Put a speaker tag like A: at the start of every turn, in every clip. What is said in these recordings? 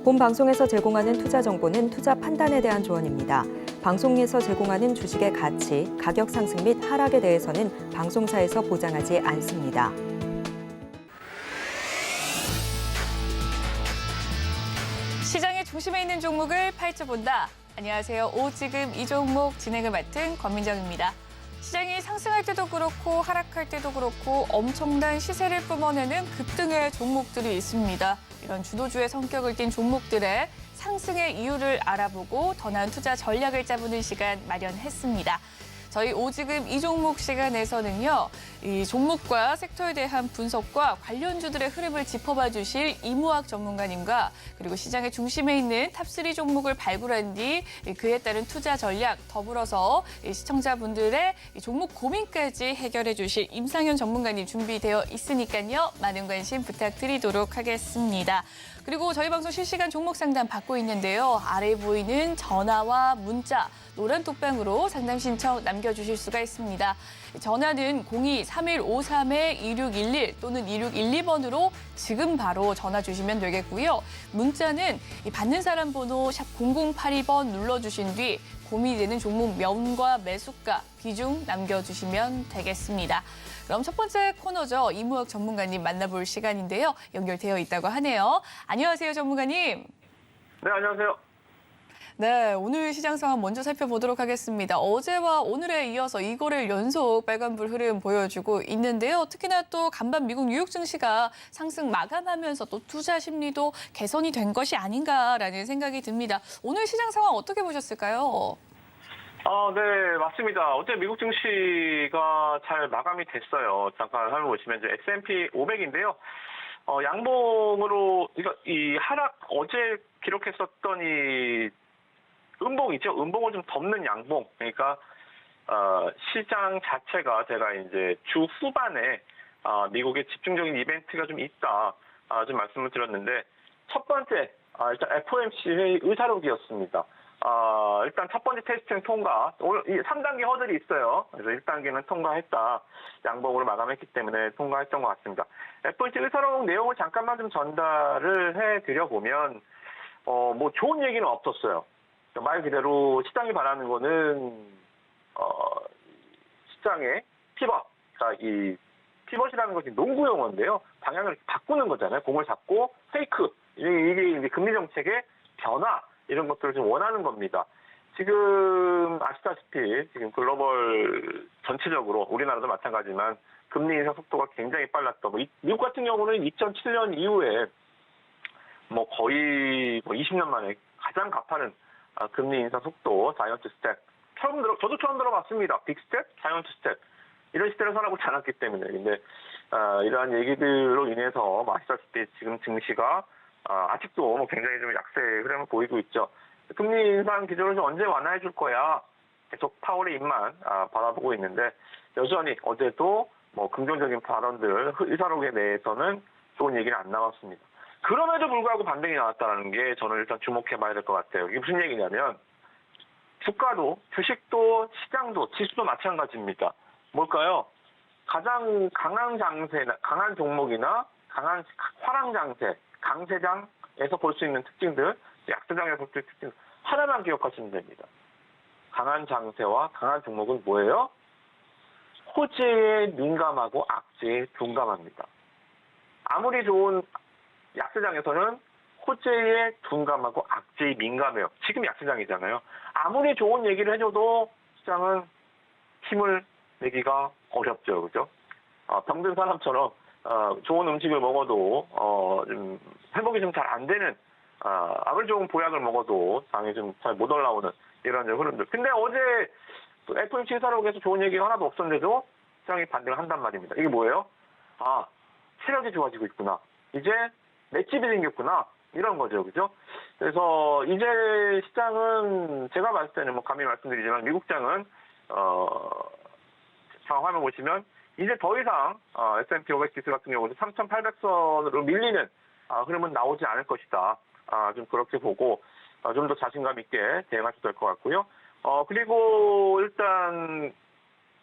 A: 본 방송에서 제공하는 투자 정보는 투자 판단에 대한 조언입니다. 방송에서 제공하는 주식의 가치, 가격 상승 및 하락에 대해서는 방송사에서 보장하지 않습니다.
B: 시장의 중심에 있는 종목을 파헤쳐본다. 안녕하세요. 오지금 이 종목 진행을 맡은 권민정입니다. 시장이 상승할 때도 그렇고 하락할 때도 그렇고 엄청난 시세를 뿜어내는 급등의 종목들이 있습니다. 이런 주도주의 성격을 띤 종목들의 상승의 이유를 알아보고 더 나은 투자 전략을 짜보는 시간 마련했습니다. 저희 오지금 이 종목 시간에서는요, 이 종목과 섹터에 대한 분석과 관련주들의 흐름을 짚어봐 주실 이무학 전문가님과 그리고 시장의 중심에 있는 탑3 종목을 발굴한 뒤 그에 따른 투자 전략 더불어서 시청자분들의 종목 고민까지 해결해 주실 임상현 전문가님 준비되어 있으니까요. 많은 관심 부탁드리도록 하겠습니다. 그리고 저희 방송 실시간 종목 상담 받고 있는데요. 아래에 보이는 전화와 문자, 노란 톡방으로 상담 신청 남겨주실 수가 있습니다. 전화는 02-3153-2611 또는 2612번으로 지금 바로 전화 주시면 되겠고요. 문자는 받는 사람 번호 샵 0082번 눌러주신 뒤 고민이 되는 종목 명과 매수가, 비중 남겨주시면 되겠습니다. 그럼 첫 번째 코너죠. 이무학 전문가님 만나볼 시간인데요. 연결되어 있다고 하네요. 안녕하세요, 전문가님.
C: 네, 안녕하세요.
B: 네, 오늘 시장 상황 먼저 살펴보도록 하겠습니다. 어제와 오늘에 이어서 이거를 연속 빨간불 흐름 보여주고 있는데요. 특히나 또 간밤 미국 뉴욕 증시가 상승 마감하면서 또 투자 심리도 개선이 된 것이 아닌가라는 생각이 듭니다. 오늘 시장 상황 어떻게 보셨을까요?
C: 네, 맞습니다. 어제 미국 증시가 잘 마감이 됐어요. 잠깐 화면 보시면 이제 S&P 500인데요. 양봉으로, 그러니까 이 하락, 어제 기록했었던 이 음봉이죠. 음봉을 좀 덮는 양봉. 그러니까, 시장 자체가 제가 이제 주 후반에, 미국의 집중적인 이벤트가 좀 있다. 좀 말씀을 드렸는데, 첫 번째, 일단 FOMC 회의 의사록이었습니다. 일단 첫 번째 테스트는 통과. 오늘 3단계 허들이 있어요. 그래서 1단계는 통과했다. 양봉으로 마감했기 때문에 통과했던 것 같습니다. FOMC 의사록 내용을 잠깐만 좀 전달을 해드려보면, 뭐 좋은 얘기는 없었어요. 말 그대로 시장이 바라는 거는, 시장의 피벗. 그러니까 이 피벗이라는 것이 농구 용어인데요. 방향을 바꾸는 거잖아요. 공을 잡고 페이크. 이게 금리 정책의 변화. 이런 것들을 좀 원하는 겁니다. 지금 아시다시피 지금 글로벌 전체적으로 우리나라도 마찬가지지만 금리 인상 속도가 굉장히 빨랐던 미국 같은 경우는 2007년 이후에 뭐 거의 20년 만에 가장 가파른 금리 인상 속도 자이언트 스텝 저도 처음 들어봤습니다. 빅 스텝, 자이언트 스텝 이런 시대를 살아보지 않았기 때문에 근데 이러한 얘기들로 인해서 아시다시피 지금 증시가 아직도 뭐 굉장히 좀 약세 흐름을 보이고 있죠. 금리 인상 기조를 좀 언제 완화해 줄 거야. 계속 파월의 입만 바라보고 있는데 여전히 어제도 뭐 긍정적인 발언들 의사록에 대해서는 좋은 얘기는 안 나왔습니다. 그럼에도 불구하고 반등이 나왔다는 게 저는 일단 주목해 봐야 될 것 같아요. 이게 무슨 얘기냐면 주가도 주식도 시장도 지수도 마찬가지입니다. 뭘까요? 가장 강한 장세나 강한 종목이나 강한 화랑 장세 강세장에서 볼 수 있는 특징들, 약세장에서 볼 수 있는 특징 하나만 기억하시면 됩니다. 강한 장세와 강한 종목은 뭐예요? 호재에 민감하고 악재에 둔감합니다. 아무리 좋은 약세장에서는 호재에 둔감하고 악재에 민감해요. 지금 약세장이잖아요. 아무리 좋은 얘기를 해줘도 시장은 힘을 내기가 어렵죠. 그죠? 병든 사람처럼 좋은 음식을 먹어도 좀 회복이 좀 잘 안 되는 아무리 좋은 보약을 먹어도 장이 좀 잘 못 올라오는 이런 흐름들. 근데 어제 FOMC 의사록에서 좋은 얘기가 하나도 없었는데도 시장이 반등을 한단 말입니다. 이게 뭐예요? 체력이 좋아지고 있구나. 이제 맷집이 생겼구나. 이런 거죠. 그죠? 그래서 이제 시장은 제가 봤을 때는 뭐 감히 말씀드리지만 미국장은 화면 보시면 이제 더 이상 S&P 500 지수 같은 경우는 3,800선으로 밀리는 흐름은 나오지 않을 것이다. 좀 그렇게 보고 좀 더 자신감 있게 대응하셔도 될 것 같고요. 그리고 일단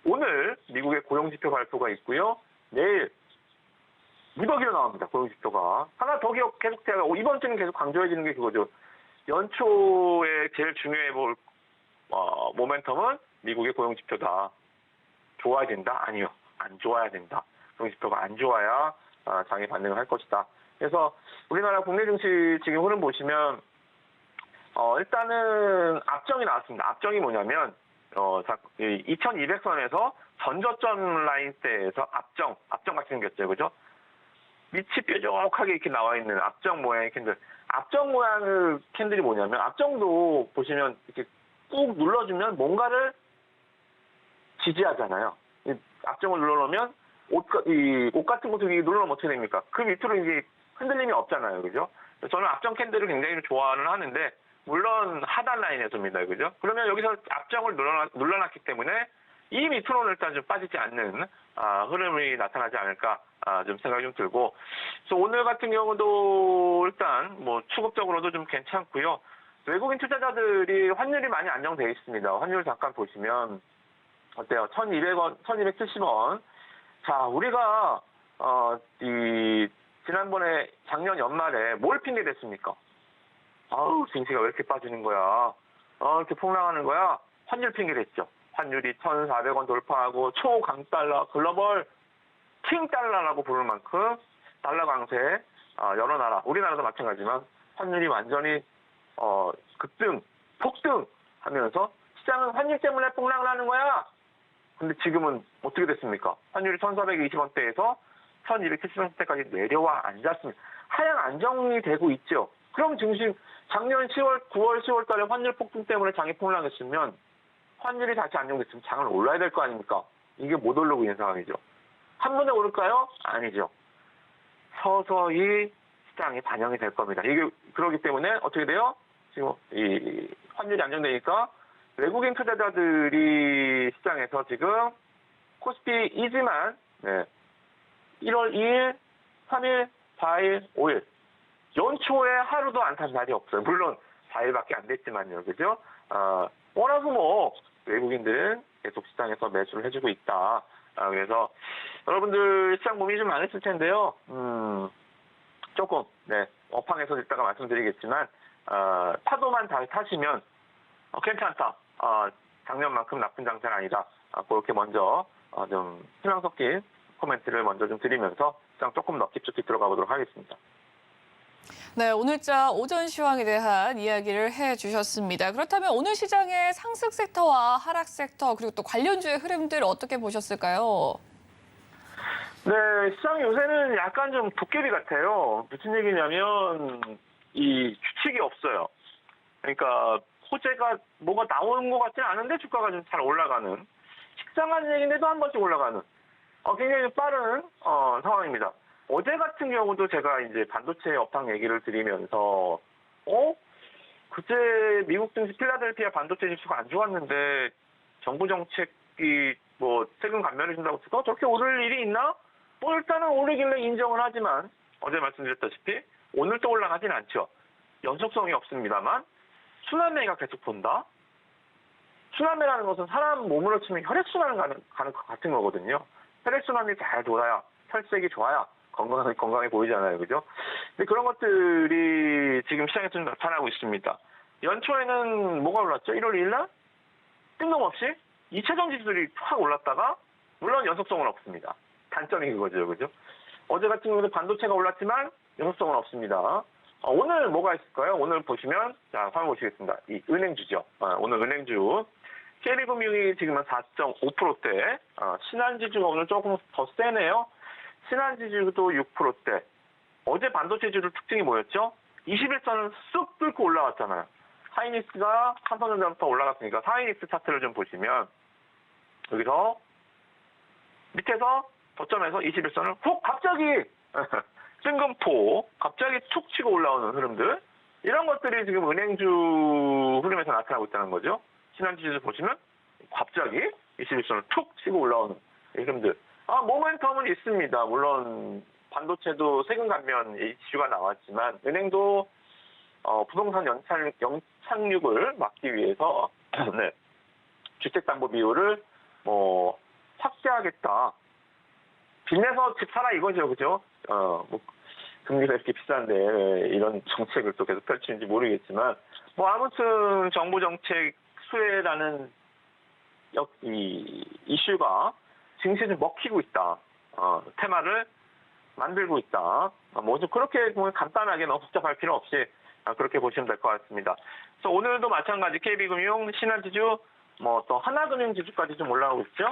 C: 오늘 미국의 고용지표 발표가 있고요. 내일 무더기로 나옵니다. 고용지표가. 하나 더 계속 제가 이번 주는 계속 강조해지는 게 그거죠. 연초에 제일 중요해 볼 모멘텀은 미국의 고용지표다. 좋아야 된다? 아니요. 안 좋아야 된다. 고용지표가 안 좋아야 장이 반등을 할 것이다. 그래서 우리나라 국내 증시 지금 흐름 보시면 일단은 압정이 나왔습니다. 압정이 뭐냐면 2200선에서 전저점 라인대에서 압정 같이 생겼죠. 그죠? 밑이 뾰족하게 이렇게 나와 있는 압정 모양의 캔들. 압정 모양의 캔들이 뭐냐면 압정도 보시면 이렇게 꾹 눌러주면 뭔가를 지지하잖아요. 이 압정을 눌러놓으면 옷 같은 것도 눌러놓으면 어떻게 됩니까? 그 밑으로 이제 흔들림이 없잖아요. 그죠? 저는 압정 캔들을 굉장히 좋아는 하는데 물론 하단 라인에서입니다. 그죠? 그러면 여기서 압정을 눌러놨기 때문에 이 밑으로는 일단 좀 빠지지 않는 흐름이 나타나지 않을까 좀 생각이 좀 들고, 그래서 오늘 같은 경우도 일단 뭐 추급적으로도 좀 괜찮고요. 외국인 투자자들이 환율이 많이 안정돼 있습니다. 환율 잠깐 보시면 어때요? 1,200원, 1,270원. 자, 우리가 지난번에 작년 연말에 뭘 핑계 댔습니까? 아우, 증시가 왜 이렇게 빠지는 거야? 이렇게 폭락하는 거야? 환율 핑계를 했죠. 환율이 1,400원 돌파하고 초강달러, 글로벌 킹달러라고 부를 만큼 달러 강세, 여러 나라, 우리나라도 마찬가지지만 환율이 완전히 급등, 폭등 하면서 시장은 환율 때문에 폭락을 하는 거야. 근데 지금은 어떻게 됐습니까? 환율이 1,420원대에서 1,270원대까지 내려와 앉았습니다. 하향 안정이 되고 있죠. 그럼 증시 작년 9월, 10월 달에 환율 폭등 때문에 장이 폭락했으면 환율이 다시 안정됐으면 장을 올라야 될 거 아닙니까? 이게 못 오르고 있는 상황이죠. 한 번에 오를까요? 아니죠. 서서히 시장에 반영이 될 겁니다. 이게 그렇기 때문에 어떻게 돼요? 지금 이 환율이 안정되니까 외국인 투자자들이 시장에서 지금 코스피이지만 1월 2일, 3일, 4일, 5일 연초에 하루도 안 탄 날이 없어요. 물론 4일밖에 안 됐지만요. 그죠? 워낙 뭐 외국인들은 계속 시장에서 매수를 해주고 있다. 그래서 여러분들 시장 고민이 좀 많으실 텐데요. 조금 업황에서 이따가 말씀드리겠지만 파도만 잘 타시면 괜찮다. 작년만큼 나쁜 장세는 아니다. 그렇게 먼저 좀 희망 섞인 코멘트를 먼저 좀 드리면서 시장 조금 더 깊숙이 들어가 보도록 하겠습니다.
B: 네, 오늘자 오전 시황에 대한 이야기를 해주셨습니다. 그렇다면 오늘 시장의 상승 섹터와 하락 섹터 그리고 또 관련주의 흐름들 어떻게 보셨을까요?
C: 네, 시장 요새는 약간 좀 도깨비 같아요. 무슨 얘기냐면 이 규칙이 없어요. 그러니까 호재가 뭐가 나오는 것 같지는 않은데 주가가 좀 잘 올라가는, 식상한 얘기인데도 한 번씩 올라가는 굉장히 빠른 상황입니다. 어제 같은 경우도 제가 이제 반도체 업황 얘기를 드리면서 그제 미국 증시 필라델피아 반도체 지수가 안 좋았는데 정부 정책이 뭐 세금 감면해 준다고 해서 저렇게 오를 일이 있나? 일단은 오르길래 인정을 하지만 어제 말씀드렸다시피 오늘 또 올라가진 않죠. 연속성이 없습니다만 순환매가 계속 본다. 순환매라는 것은 사람 몸으로 치면 혈액순환을 가는 것 같은 거거든요. 혈액순환이 잘 돌아야, 혈색이 좋아야 건강해 보이잖아요. 그죠? 근데 그런 것들이 지금 시장에서 좀 나타나고 있습니다. 연초에는 뭐가 올랐죠? 1월 2일 날? 뜬금없이 2차전 지수들이 확 올랐다가, 물론 연속성은 없습니다. 단점이 그거죠. 그죠? 어제 같은 경우도 반도체가 올랐지만 연속성은 없습니다. 오늘 뭐가 있을까요? 오늘 보시면, 자, 화면 보시겠습니다. 이 은행주죠. 오늘 은행주. KB금융이 지금은 4.5%대, 신한지주가 오늘 조금 더 세네요. 신한지주도 6%대. 어제 반도체주들 특징이 뭐였죠? 21선을 쑥 뚫고 올라왔잖아요. 하이닉스가 삼성전자부터 올라갔으니까 하이닉스 차트를 좀 보시면 여기서 밑에서 저점에서 21선을 훅 갑자기 뜬금포 갑자기 툭 치고 올라오는 흐름들, 이런 것들이 지금 은행주 흐름에서 나타나고 있다는 거죠. 신한지주 보시면 갑자기 21선을 툭 치고 올라오는 흐름들. 모멘텀은 있습니다. 물론 반도체도 세금 감면 이슈가 나왔지만 은행도 부동산 연착륙을 막기 위해서 주택담보비율을 확대하겠다. 빚내서 집 사라 이거죠, 그죠? 뭐 금리가 이렇게 비싼데 왜 이런 정책을 또 계속 펼치는지 모르겠지만 뭐 아무튼 정부 정책 수혜라는 이 이슈가 증시에 좀 먹히고 있다. 테마를 만들고 있다. 뭐 좀 그렇게 보면 간단하게 너무 복잡할 필요 없이 그렇게 보시면 될 것 같습니다. 그래서 오늘도 마찬가지 KB금융, 신한지주, 뭐 또 하나금융지주까지 좀 올라오고 있죠.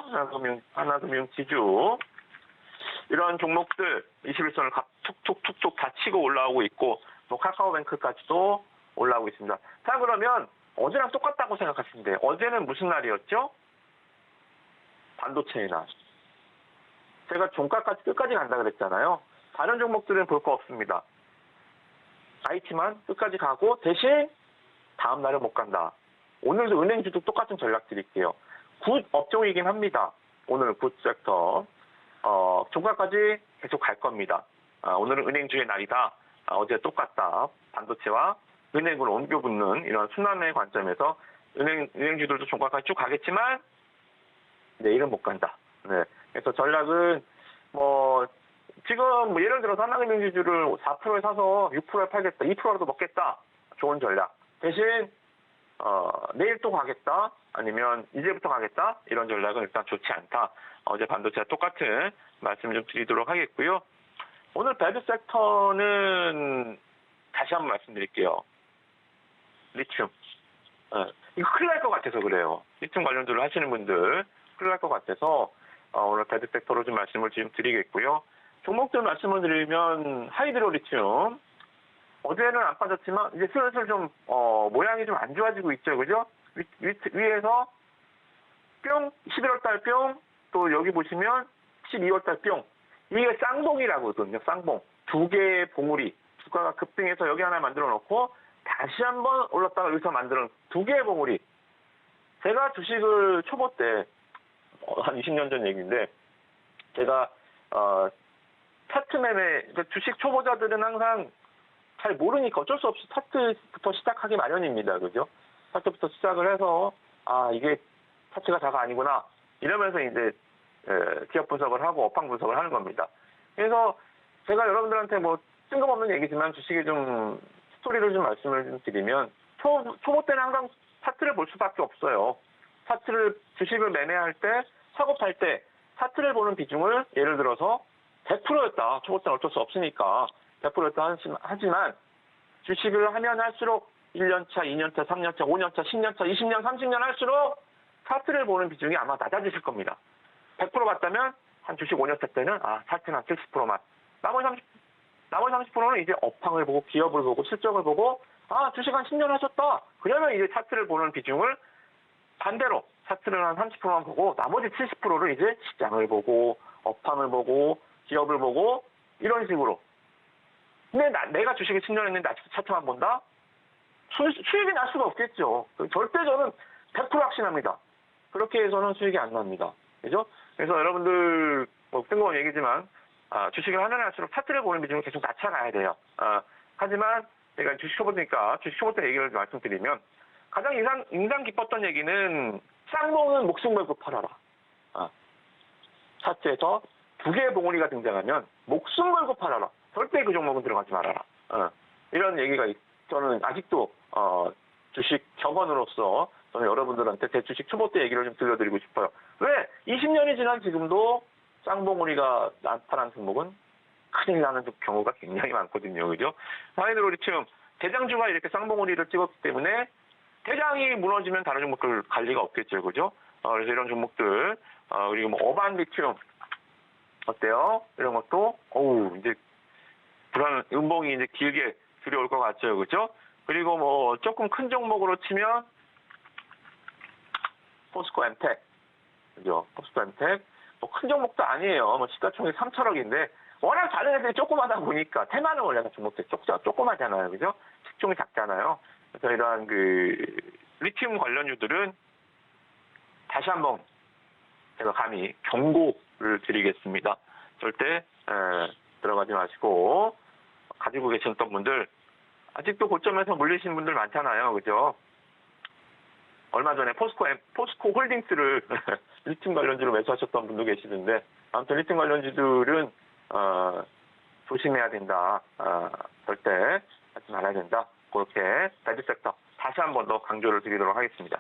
C: 하나금융지주 이런 종목들 21선을 툭툭툭툭 다 치고 올라오고 있고 뭐 카카오뱅크까지도 올라오고 있습니다. 자 그러면 어제랑 똑같다고 생각하시면 돼요. 어제는 무슨 날이었죠? 반도체의 날. 제가 종가까지 끝까지 간다 그랬잖아요. 다른 종목들은 볼 거 없습니다. IT만 끝까지 가고 대신 다음 날은 못 간다. 오늘도 은행주도 똑같은 전략 드릴게요. 굿 업종이긴 합니다. 오늘 굿 섹터. 종가까지 계속 갈 겁니다. 오늘은 은행주의 날이다. 어제 똑같다. 반도체와 은행으로 옮겨붙는 이런 순환의 관점에서 은행주들도 종가까지 쭉 가겠지만 내일은 못 간다. 네. 그래서 전략은 뭐 지금 뭐 예를 들어서 하나금융지주를 4%에 사서 6%에 팔겠다, 2%라도 먹겠다. 좋은 전략. 대신 내일 또 가겠다. 아니면 이제부터 가겠다. 이런 전략은 일단 좋지 않다. 어제 반도체와 똑같은 말씀을 좀 드리도록 하겠고요. 오늘 배드 섹터는 다시 한번 말씀드릴게요. 리튬. 이거 큰일 날 것 같아서 그래요. 리튬 관련주를 하시는 분들 큰일 날 것 같아서 오늘 배드 섹터로 좀 말씀을 지금 드리겠고요. 종목들 말씀을 드리면 하이드로 리튬. 어제는 안 빠졌지만 이제 슬슬 좀 모양이 좀 안 좋아지고 있죠. 그죠? 위에서 뿅 11월 달 뿅 또 여기 보시면 12월 달 뿅. 이게 쌍봉이라고 하거든요. 쌍봉. 두 개의 봉우리. 주가가 급등해서 여기 하나 만들어 놓고 다시 한번 올랐다가 여기서 만드는 두 개의 봉우리. 제가 주식을 초보 때 한 20년 전 얘기인데 제가 차트 매매 주식 초보자들은 항상 잘 모르니까 어쩔 수 없이 차트부터 시작하기 마련입니다. 그죠? 차트부터 시작을 해서 이게 차트가 다가 아니구나 이러면서 이제 기업 분석을 하고 업황 분석을 하는 겁니다. 그래서 제가 여러분들한테 뭐 뜬금없는 얘기지만 주식에 좀 스토리를 좀 말씀을 좀 드리면 초보 때는 항상 차트를 볼 수밖에 없어요. 주식을 매매할 때 사고 팔 때 차트를 보는 비중을 예를 들어서 100%였다. 초보 때는 어쩔 수 없으니까 100%였다 하지만 주식을 하면 할수록 1년차, 2년차, 3년차, 5년차, 10년차, 20년, 30년 할수록 차트를 보는 비중이 아마 낮아지실 겁니다. 100% 봤다면 한 주식 5년차 때는 차트는 한 70%만. 나머지 30%는 이제 업황을 보고 기업을 보고 실적을 보고 주식 한 10년 하셨다. 그러면 이제 차트를 보는 비중을 반대로 차트를 한 30%만 보고 나머지 70%를 이제 시장을 보고 업황을 보고 기업을 보고 이런 식으로. 근데 내가 주식을 10년 했는데 아직도 차트만 본다? 수익이 날 수가 없겠죠. 절대 저는 100% 확신합니다. 그렇게 해서는 수익이 안 납니다. 그죠? 그래서 여러분들 뭐 뜬금없는 얘기지만 주식을 하면 할수록 차트를 보는 비중을 계속 낮춰가야 돼요. 하지만 제가 주식 초보니까 주식 초보 때 얘기를 말씀드리면 가장 인상 깊었던 얘기는 쌍봉은 목숨 걸고 팔아라. 차트에서 두 개의 봉우리가 등장하면 목숨 걸고 팔아라. 절대 그 종목은 들어가지 말아라. 이런 얘기가 저는 아직도 주식 격언으로서 저는 여러분들한테 제 주식 초보 때 얘기를 좀 들려드리고 싶어요. 왜? 20년이 지난 지금도 쌍봉우리가 나타난 종목은 큰일 나는 경우가 굉장히 많거든요. 그죠? 하이드로 리튬 대장주가 이렇게 쌍봉우리를 찍었기 때문에 대장이 무너지면 다른 종목들 갈 리가 없겠죠. 그죠? 그래서 이런 종목들 그리고 뭐 어반 리튬 어때요? 이런 것도 이제 불안 음봉이 이제 길게 들여올 것 같죠. 그죠? 그리고 뭐 조금 큰 종목으로 치면 포스코 엠텍. 그죠? 포스코 엠텍. 뭐 큰 종목도 아니에요. 뭐 시가총액 3천억인데 워낙 다른 애들이 조그마다 보니까 테마는 원래 종목들이 조그마잖아요. 그죠? 시총이 작잖아요. 그래서 이러한 리튬 관련주들은 다시 한번 제가 감히 경고를 드리겠습니다. 절대 들어가지 마시고 가지고 계셨던 분들 아직도 고점에서 물리신 분들 많잖아요. 그죠? 얼마 전에 포스코 홀딩스를 리튬 관련주로 매수하셨던 분도 계시던데 아무튼 리튬 관련주들은 조심해야 된다. 절대 하지 말아야 된다. 그렇게 배드 섹터 다시 한 번 더 강조를 드리도록 하겠습니다.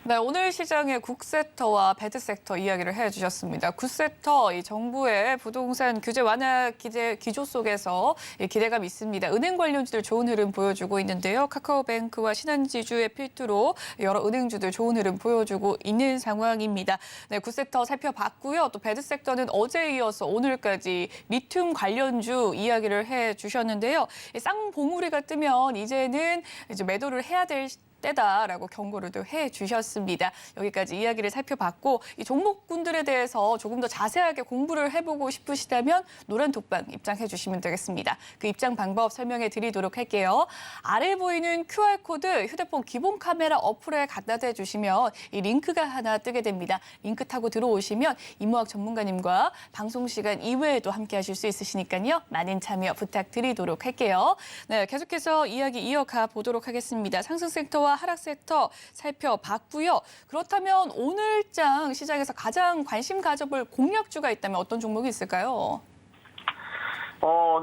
B: 네, 오늘 시장의 국섹터와 배드섹터 이야기를 해주셨습니다. 국섹터, 이 정부의 부동산 규제 완화 기조 속에서 기대감 있습니다. 은행 관련주들 좋은 흐름 보여주고 있는데요. 카카오뱅크와 신한지주의 필두로 여러 은행주들 좋은 흐름 보여주고 있는 상황입니다. 네, 국섹터 살펴봤고요. 또 배드섹터는 어제에 이어서 오늘까지 리튬 관련주 이야기를 해주셨는데요. 쌍봉우리가 뜨면 이제는 매도를 해야 될 때다라고 경고를 또 해주셨습니다. 여기까지 이야기를 살펴봤고 이 종목군들에 대해서 조금 더 자세하게 공부를 해보고 싶으시다면 노란 독방 입장해 주시면 되겠습니다. 그 입장 방법 설명해 드리도록 할게요. 아래 보이는 QR코드 휴대폰 기본 카메라 어플에 갖다 대주시면 이 링크가 하나 뜨게 됩니다. 링크 타고 들어오시면 이무학 전문가님과 방송 시간 이외에도 함께 하실 수 있으시니까요. 많은 참여 부탁드리도록 할게요. 네, 계속해서 이야기 이어가 보도록 하겠습니다. 상승섹터와 하락섹터 살펴봤고요. 그렇다면 오늘장 시장에서 가장 관심 가져볼 공략주가 있다면 어떤 종목이 있을까요?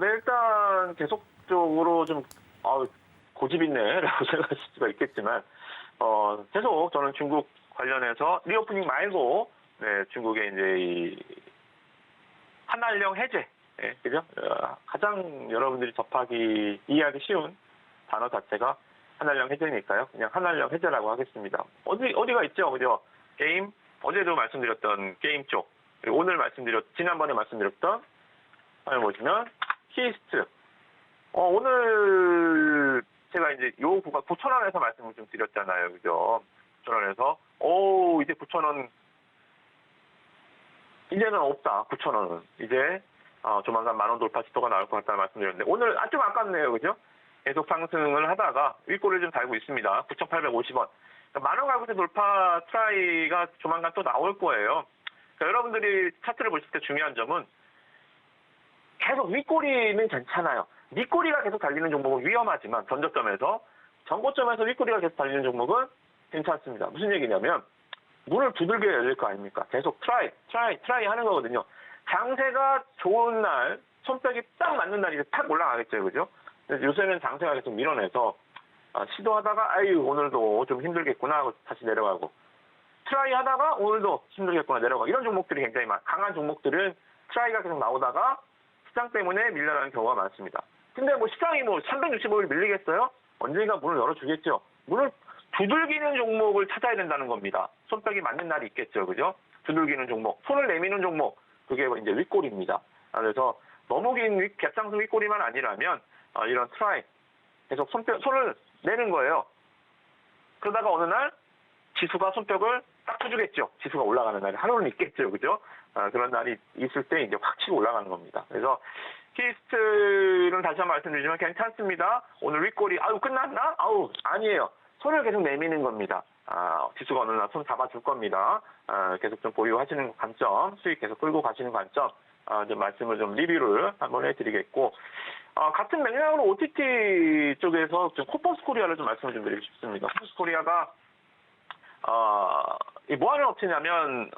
C: 네, 일단 계속적으로 좀 고집 있네라고 생각하실 수가 있겠지만 계속 저는 중국 관련해서 리오프닝 말고 중국의 이제 이 한한령 해제, 그죠? 가장 여러분들이 이해하기 쉬운 단어 자체가 한한령 해제니까요. 그냥 한한령 해제라고 하겠습니다. 어디가 있죠, 그죠? 게임, 어제도 말씀드렸던 게임 쪽, 그리고 오늘 지난번에 말씀드렸던, 보시면, 키스트. 오늘 제가 이제 요 구간 9,000원에서 말씀을 좀 드렸잖아요, 그죠? 9,000원에서, 이제 9,000원, 이제는 없다, 9,000원은. 이제, 조만간 10,000원 돌파 시도가 나올 것 같다는 말씀드렸는데, 오늘 좀 아깝네요, 그죠? 계속 상승을 하다가 윗골을 좀 달고 있습니다. 9,850원. 그러니까 10,000원 갈고서 돌파 트라이가 조만간 또 나올 거예요. 그러니까 여러분들이 차트를 보실 때 중요한 점은 계속 윗골이는 괜찮아요. 밑골이가 계속 달리는 종목은 위험하지만 전고점에서 윗골이가 계속 달리는 종목은 괜찮습니다. 무슨 얘기냐면 문을 두들겨 열릴 거 아닙니까? 계속 트라이 하는 거거든요. 장세가 좋은 날, 손뼉이 딱 맞는 날이 탁 올라가겠죠, 그죠? 요새는 장세가 계속 밀어내서 시도하다가 오늘도 좀 힘들겠구나 하고 다시 내려가고 트라이 하다가 오늘도 힘들겠구나 내려가고 이런 종목들이 굉장히 강한 종목들은 트라이가 계속 나오다가 시장 때문에 밀려나는 경우가 많습니다. 근데 시장이 365일 밀리겠어요? 언젠가 문을 열어주겠죠. 문을 두들기는 종목을 찾아야 된다는 겁니다. 손뼉이 맞는 날이 있겠죠, 그죠? 두들기는 종목, 손을 내미는 종목, 그게 이제 윗골입니다. 그래서 너무 긴 갭상승 윗골이만 아니라면 이런 트라이, 계속 손을 내는 거예요. 그러다가 어느 날 지수가 손뼉을 딱 쳐주겠죠. 지수가 올라가는 날이 하루는 있겠죠. 그죠? 그런 날이 있을 때 이제 확 치고 올라가는 겁니다. 그래서 키스트는 다시 한번 말씀드리지만 괜찮습니다. 오늘 윗골이 끝났나? 아니에요. 손을 계속 내미는 겁니다. 지수가 어느 날 손 잡아줄 겁니다. 계속 좀 보유하시는 관점, 수익 계속 끌고 가시는 관점, 좀 말씀을 좀 리뷰를 한번 해드리겠고, 같은 맥락으로 OTT 쪽에서 좀 코퍼스 코리아를 좀 말씀을 좀 드리고 싶습니다. 코퍼스 코리아가, 뭐 하는 업체냐면,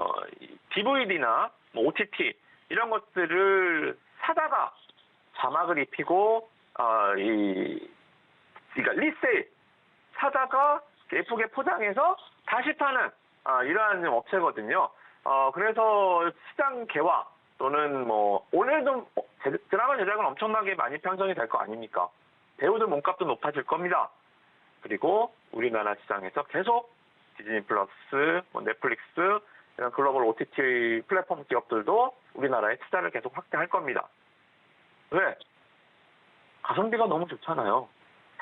C: DVD나 OTT, 이런 것들을 사다가 자막을 입히고, 그러니까 리세일, 사다가 예쁘게 포장해서 다시 파는, 이러한 업체거든요. 그래서 시장 개화, 또는 오늘도 드라마 제작은 엄청나게 많이 편성이 될 거 아닙니까? 배우들 몸값도 높아질 겁니다. 그리고 우리나라 시장에서 계속 디즈니 플러스, 넷플릭스, 이런 글로벌 OTT 플랫폼 기업들도 우리나라에 투자를 계속 확대할 겁니다. 왜? 가성비가 너무 좋잖아요.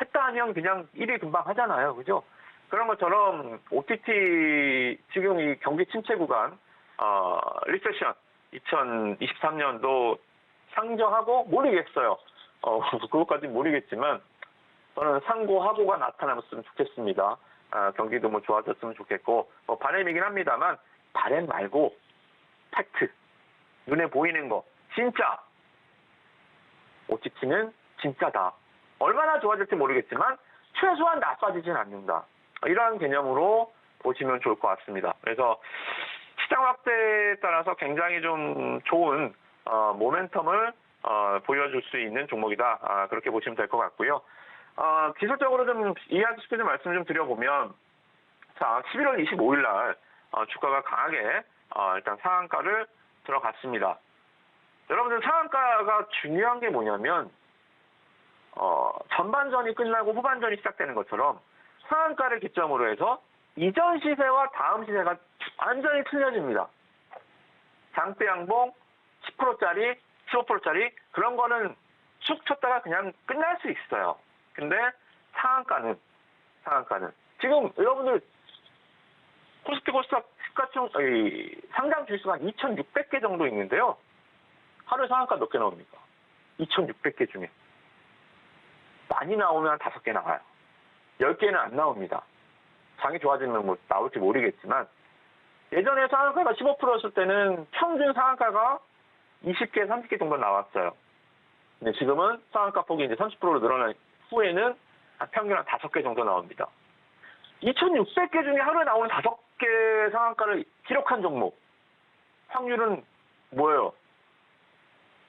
C: 했다 하면 그냥 일이 금방 하잖아요. 그죠? 그런 것처럼 OTT 지금 이 경기 침체 구간, 리세션 2023년도 상정하고 모르겠어요. 그것까지는 모르겠지만 저는 상고하고가 나타나면 좋겠습니다. 경기도 좋아졌으면 좋겠고 바람이긴 합니다만 바람 말고 팩트, 눈에 보이는 거 진짜 OTT는 진짜다. 얼마나 좋아질지 모르겠지만 최소한 나빠지진 않는다. 이러한 개념으로 보시면 좋을 것 같습니다. 그래서 시장 확대에 따라서 굉장히 좀 좋은 모멘텀을 보여줄 수 있는 종목이다. 그렇게 보시면 될 것 같고요. 기술적으로 좀 이해하기 쉽게 좀 말씀을 좀 드려보면, 자, 11월 25일 날 주가가 강하게 일단 상한가를 들어갔습니다. 여러분들 상한가가 중요한 게 뭐냐면 전반전이 끝나고 후반전이 시작되는 것처럼 상한가를 기점으로 해서 이전 시세와 다음 시세가 완전히 틀려집니다. 장대 양봉 10%짜리, 15%짜리 그런 거는 쭉 쳤다가 그냥 끝날 수 있어요. 근데 상한가는 지금 여러분들 코스피 코스닥 시가총 상장 주식수가 2,600개 정도 있는데요. 하루에 상한가 몇 개 나옵니까? 2,600개 중에 많이 나오면 5개 나와요. 10개는 안 나옵니다. 장이 좋아지면 뭐 나올지 모르겠지만 예전에 상한가가 15%였을 때는 평균 상한가가 20개, 30개 정도 나왔어요. 근데 지금은 상한가 폭이 이제 30%로 늘어난 후에는 평균 한 5개 정도 나옵니다. 2,600개 중에 하루에 나오는 5개 상한가를 기록한 종목 확률은 뭐예요?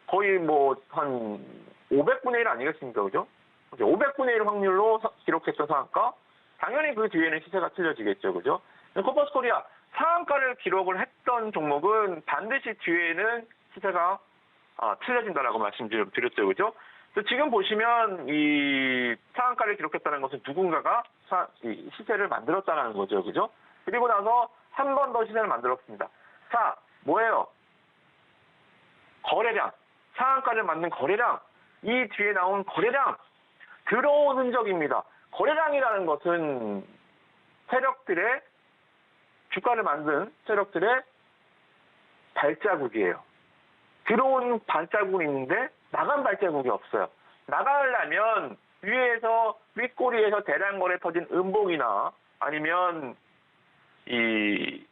C: 거의 뭐 한 500분의 1 아니겠습니까? 그죠? 500분의 1 확률로 기록했던 상한가 당연히 그 뒤에는 시세가 틀려지겠죠. 그죠? 코퍼스 코리아 상한가를 기록을 했던 종목은 반드시 뒤에는 시세가 틀려진다라고 말씀드렸죠. 그죠? 지금 보시면 이 상한가를 기록했다는 것은 누군가가 이 시세를 만들었다는 거죠. 그죠? 그리고 나서 한 번 더 시세를 만들었습니다. 자, 뭐예요? 거래량. 상한가를 만든 거래량. 이 뒤에 나온 거래량. 들어온 흔적입니다. 거래량이라는 것은 세력들의 주가를 만든 세력들의 발자국이에요. 들어온 발자국이 있는데 나간 발자국이 없어요. 나가려면 위에서 윗꼬리에서 대량 거래 터진 음봉이나 아니면 이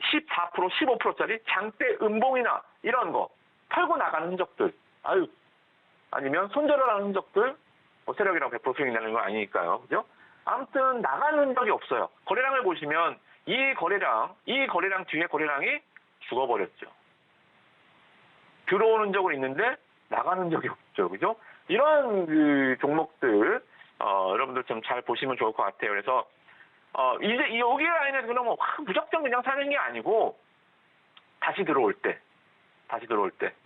C: 14%, 15%짜리 장대 음봉이나 이런 거 털고 나가는 흔적들, 아니면 손절을 하는 흔적들, 뭐 세력이라고 100% 수익 내는 건 아니니까요, 그죠? 아무튼 나가는 흔적이 없어요. 거래량을 보시면 이 거래량 뒤에 거래량이 죽어버렸죠. 들어오는 흔적은 있는데 나가는 흔적이 없죠, 그죠? 이런 그 종목들 여러분들 좀 잘 보시면 좋을 것 같아요. 그래서 이제 이 여기 라인에서 그러면 무작정 그냥 사는 게 아니고 다시 들어올 때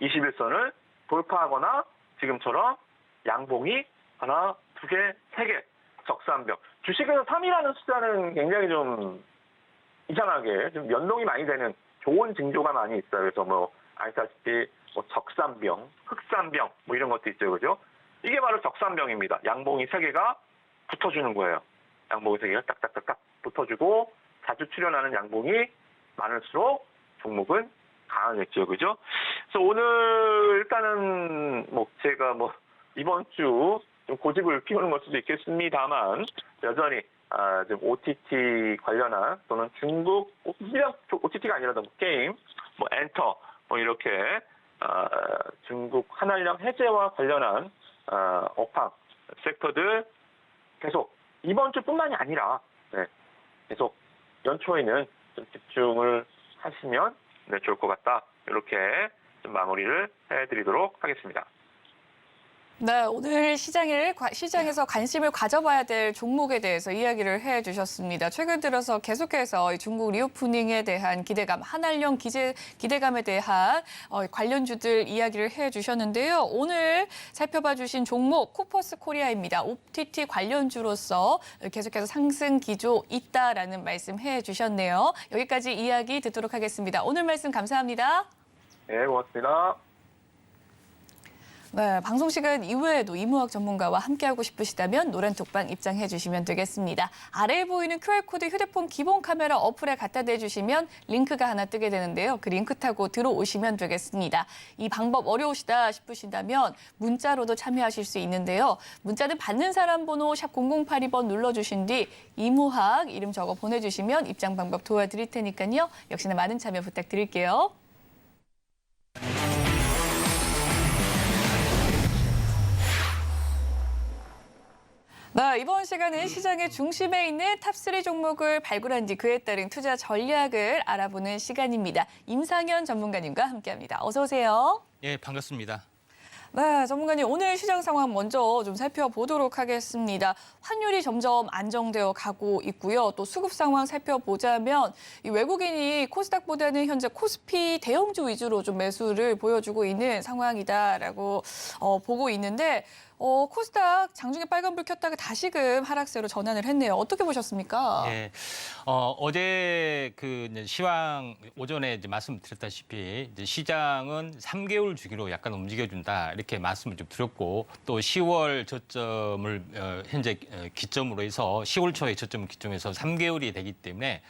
C: 21선을 돌파하거나 지금처럼 양봉이 하나, 2개, 3개 적산병. 주식에서 3이라는 숫자는 굉장히 좀 이상하게 좀 연동이 많이 되는 좋은 징조가 많이 있어요. 그래서 뭐 아시다시피 뭐 적산병, 흑산병 뭐 이런 것도 있죠, 그죠? 이게 바로 적산병입니다. 양봉이 3개가 붙어주는 거예요. 양봉이 3개가 딱딱딱딱 붙어주고 자주 출현하는 양봉이 많을수록 종목은 강하겠죠, 그죠? 그래서 오늘 일단은 뭐 제가 뭐 이번 주 좀 고집을 피우는 걸 수도 있겠습니다만 여전히 좀 OTT 관련한 또는 중국 OTT가 아니라 뭐 게임, 뭐 엔터 뭐 이렇게 중국 한한령 해제와 관련한 업황 섹터들 계속 이번 주뿐만이 아니라 계속 연초에는 좀 집중을 하시면 좋을 것 같다. 이렇게 좀 마무리를 해드리도록 하겠습니다.
B: 네, 오늘 시장에서 관심을 가져봐야 될 종목에 대해서 이야기를 해주셨습니다. 최근 들어서 계속해서 중국 리오프닝에 대한 기대감, 한한령 기대감에 대한 관련주들 이야기를 해주셨는데요. 오늘 살펴봐 주신 종목 코퍼스 코리아입니다. OTT 관련주로서 계속해서 상승 기조 있다라는 말씀 해주셨네요. 여기까지 이야기 듣도록 하겠습니다. 오늘 말씀 감사합니다.
C: 네, 고맙습니다.
B: 네, 방송 시간 이후에도 이무학 전문가와 함께하고 싶으시다면 노란톡방 입장해 주시면 되겠습니다. 아래에 보이는 QR코드 휴대폰 기본 카메라 어플에 갖다 대주시면 링크가 하나 뜨게 되는데요. 그 링크 타고 들어오시면 되겠습니다. 이 방법 어려우시다 싶으신다면 문자로도 참여하실 수 있는데요. 문자는 받는 사람 번호 샵 0082번 눌러주신 뒤 이무학 이름 적어 보내주시면 입장 방법 도와드릴 테니까요. 역시나 많은 참여 부탁드릴게요. 네, 이번 시간은 시장의 중심에 있는 탑3 종목을 발굴한 뒤 그에 따른 투자 전략을 알아보는 시간입니다. 임상현 전문가님과 함께합니다. 어서 오세요.
D: 예, 반갑습니다.
B: 네, 전문가님 오늘 시장 상황 먼저 좀 살펴보도록 하겠습니다. 환율이 점점 안정되어 가고 있고요. 또 수급 상황 살펴보자면 이 외국인이 코스닥보다는 현재 코스피 대형주 위주로 좀 매수를 보여주고 있는 상황이다라고 보고 있는데 코스닥 장중에 빨간불 켰다가 다시금 하락세로 전환을 했네요. 어떻게 보셨습니까?
D: 예, 어제 이제 시황 오전에 이제 말씀드렸다시피 이제 시장은 3개월 주기로 약간 움직여준다 이렇게 말씀을 좀 드렸고 또 10월 저점을 현재 기점으로 해서 10월 초에 저점을 기점해서 3개월이 되기 때문에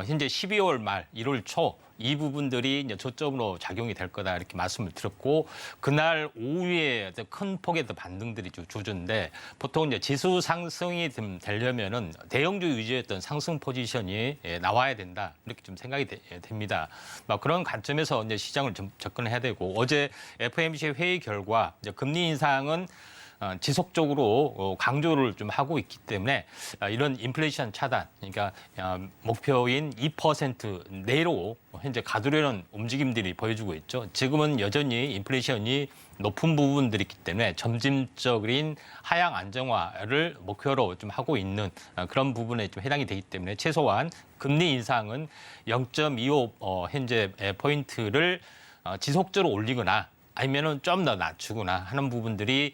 D: 현재 12월 말 1월 초 이 부분들이 이제 저점으로 작용이 될 거다 이렇게 말씀을 드렸고 그날 오후에 큰 폭의 반등들이 좀 주주인데 보통 이제 지수 상승이 좀 되려면은 대형주 위주였던 상승 포지션이 나와야 된다 이렇게 좀 생각이 됩니다. 그런 관점에서 이제 시장을 좀 접근해야 되고 어제 FOMC 회의 결과 이제 금리 인상은 지속적으로 강조를 좀 하고 있기 때문에 이런 인플레이션 차단, 그러니까 목표인 2% 내로 현재 가두려는 움직임들이 보여주고 있죠. 지금은 여전히 인플레이션이 높은 부분들이 있기 때문에 점진적인 하향 안정화를 목표로 좀 하고 있는 그런 부분에 좀 해당이 되기 때문에 최소한 금리 인상은 0.25 현재 포인트를 지속적으로 올리거나 아니면은 좀 더 낮추거나 하는 부분들이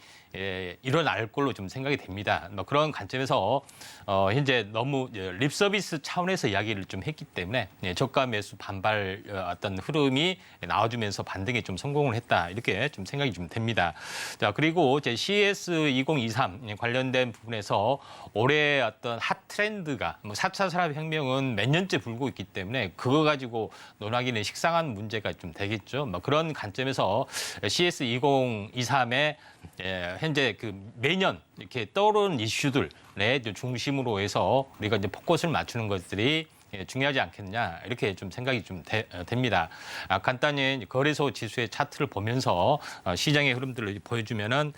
D: 일어날 걸로 좀 생각이 됩니다. 그런 관점에서 현재 너무 립 서비스 차원에서 이야기를 좀 했기 때문에 저가 매수 반발 어떤 흐름이 나와주면서 반등에 좀 성공을 했다 이렇게 좀 생각이 좀 됩니다. 자 그리고 이제 CS 2023 관련된 부분에서 올해 어떤 핫 트렌드가 4차 산업혁명은 몇 년째 불고 있기 때문에 그거 가지고 논하기는 식상한 문제가 좀 되겠죠. 그런 관점에서 CS 2023의 현재 매년 이렇게 떠오르는 이슈들의 중심으로 해서 우리가 이제 포커스를 맞추는 것들이 중요하지 않겠느냐 이렇게 좀 생각이 좀 됩니다. 간단히 거래소 지수의 차트를 보면서 시장의 흐름들을 보여주면은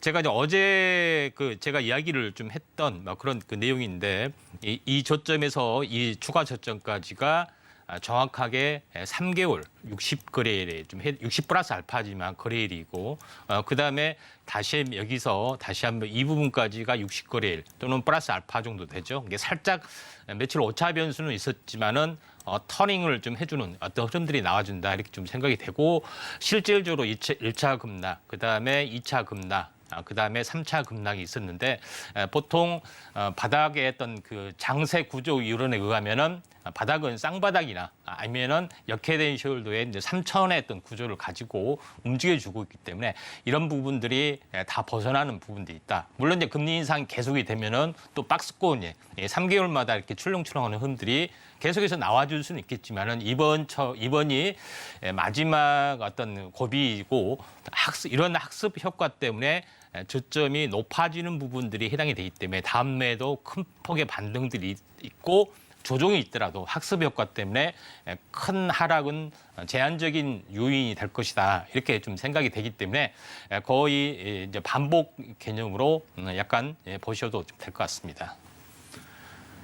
D: 제가 이제 어제 제가 이야기를 좀 했던 그런 내용인데 이 저점에서 이 추가 저점까지가 정확하게 3개월 60거래일에 좀 60 플러스 알파지만 거래일이고 그다음에 여기서 다시 한번 이 부분까지가 60거래일 또는 플러스 알파 정도 되죠. 이게 살짝 며칠 오차 변수는 있었지만은 터닝을 좀 해주는 어떤 흐름들이 나와준다 이렇게 좀 생각이 되고 실질적으로 1차 급락 그다음에 2차 급락 그다음에 3차 급락이 있었는데 보통 바닥에 했던 그 장세 구조 이론에 의하면은 바닥은 쌍바닥이나 아니면은 역회된 숄더의 이제 3차원의 어떤 구조를 가지고 움직여주고 있기 때문에 이런 부분들이 다 벗어나는 부분들이 있다. 물론 이제 금리 인상 계속이 되면은 또 박스권이 3개월마다 이렇게 출렁출렁하는 흐름들이 계속해서 나와줄 수는 있겠지만은 이번이 마지막 어떤 고비이고 이런 학습 효과 때문에 저점이 높아지는 부분들이 해당이 되기 때문에 다음에도 큰 폭의 반등들이 있고 조정이 있더라도 학습 효과 때문에 큰 하락은 제한적인 요인이 될 것이다 이렇게 좀 생각이 되기 때문에 거의 이제 반복 개념으로 약간 보셔도 될 것 같습니다.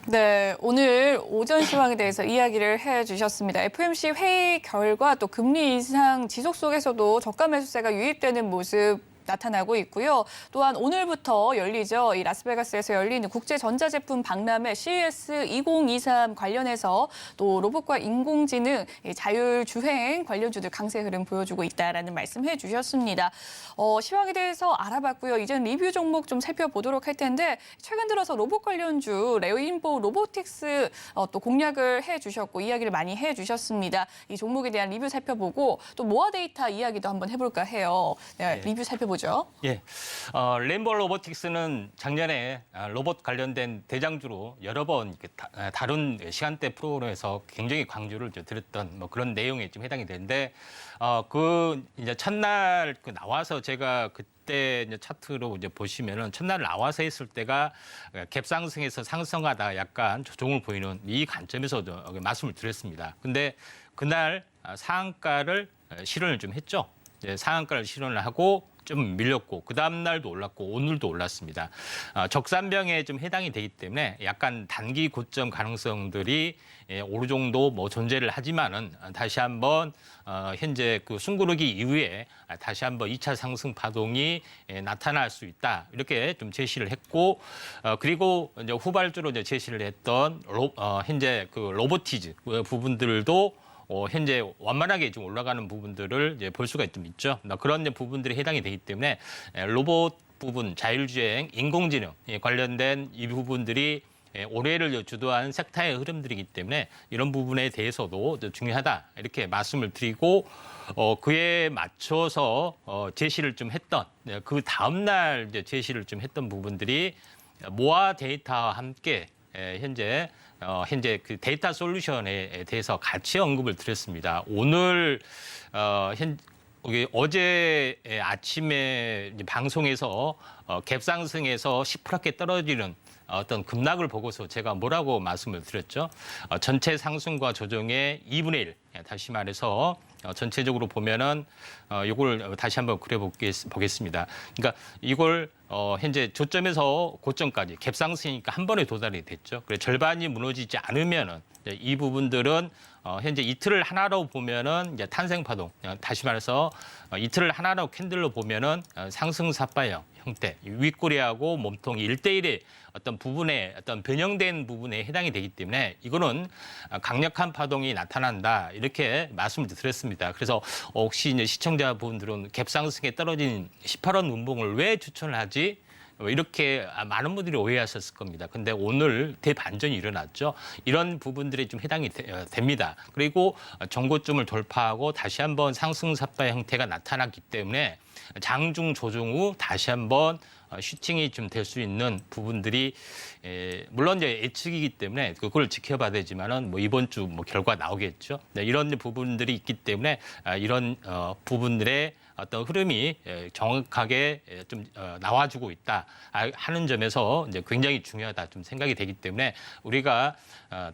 B: 네, 오늘 오전 시황에 대해서 이야기를 해주셨습니다. FOMC 회의 결과 또 금리 인상 지속 속에서도 저가 매수세가 유입되는 모습 나타나고 있고요. 또한 오늘부터 열리죠. 이 라스베가스에서 열리는 국제전자제품 박람회 CES 2023 관련해서 또 로봇과 인공지능, 자율주행 관련주들 강세 흐름 보여주고 있다라는 말씀해 주셨습니다. 시황에 대해서 알아봤고요. 이제는 리뷰 종목 좀 살펴보도록 할 텐데 최근 들어서 로봇 관련주 레인보우 로보틱스 또 공략을 해주셨고 이야기를 많이 해주셨습니다. 이 종목에 대한 리뷰 살펴보고 또 모아 데이터 이야기도 한번 해볼까 해요. 네, 리뷰 살펴보죠.
D: 예, 레인보우 로보틱스는 작년에 로봇 관련된 대장주로 여러 번 다른 시간대 프로그램에서 굉장히 강조를 드렸던 그런 내용에 좀 해당이 되는데 이제 첫날 나와서 제가 그때 이제 차트로 이제 보시면은 첫날 나와서 했을 때가 갭 상승에서 상승하다 약간 조정을 보이는 이 관점에서도 말씀을 드렸습니다. 근데 그날 상한가를 실현을 좀 했죠. 상한가를 실현을 하고 좀 밀렸고 그 다음 날도 올랐고 오늘도 올랐습니다. 적산병에 좀 해당이 되기 때문에 약간 단기 고점 가능성들이 어느 정도 뭐 존재를 하지만은 다시 한번 현재 그 숨고르기 이후에 다시 한번 2차 상승 파동이 나타날 수 있다 이렇게 좀 제시를 했고 그리고 이제 후발주로 이제 제시를 했던 현재 그 로보티즈 부분들도 현재 완만하게 좀 올라가는 부분들을 이제 볼 수가 좀 있죠. 그런 이제 부분들이 해당이 되기 때문에 로봇 부분, 자율주행, 인공지능 관련된 이 부분들이 올해를 주도한 섹터의 흐름들이기 때문에 이런 부분에 대해서도 중요하다 이렇게 말씀을 드리고 그에 맞춰서 제시를 좀 했던 그 다음 날 이제 제시를 좀 했던 부분들이 모아 데이터와 함께 현재 그 데이터 솔루션에 대해서 같이 언급을 드렸습니다. 오늘 어제 아침에 방송에서 갭상승에서 10%게 떨어지는 어떤 급락을 보고서 제가 뭐라고 말씀을 드렸죠? 전체 상승과 조정의 2분의 1. 다시 말해서 전체적으로 보면은 이걸 다시 한번 그려보겠습니다. 그러니까 이걸 현재 저점에서 고점까지 갭상승이니까 한 번에 도달이 됐죠. 그래서 절반이 무너지지 않으면은 이 부분들은 현재 이틀을 하나로 보면은 이제 탄생 파동. 다시 말해서 이틀을 하나로 캔들로 보면은 상승 삿바형 형태, 윗꼬리하고 몸통이 1대1의 어떤 부분에 어떤 변형된 부분에 해당이 되기 때문에 이거는 강력한 파동이 나타난다 이렇게 말씀을 드렸습니다. 그래서 혹시 이제 시청자분들은 갭상승에 떨어진 18원 운봉을 왜 추천을 하지? 이렇게 많은 분들이 오해하셨을 겁니다. 근데 오늘 대반전이 일어났죠. 이런 부분들이 좀 해당이 됩니다. 그리고 정고점을 돌파하고 다시 한번 상승 삿바 형태가 나타났기 때문에 장중 조정 후 다시 한번 슈팅이 좀 될 수 있는 부분들이 물론 이제 예측이기 때문에 그걸 지켜봐야 되지만은 뭐 이번 주 뭐 결과 나오겠죠. 네, 이런 부분들이 있기 때문에 이런 부분들의 어떤 흐름이 정확하게 좀 나와주고 있다 하는 점에서 이제 굉장히 중요하다 좀 생각이 되기 때문에 우리가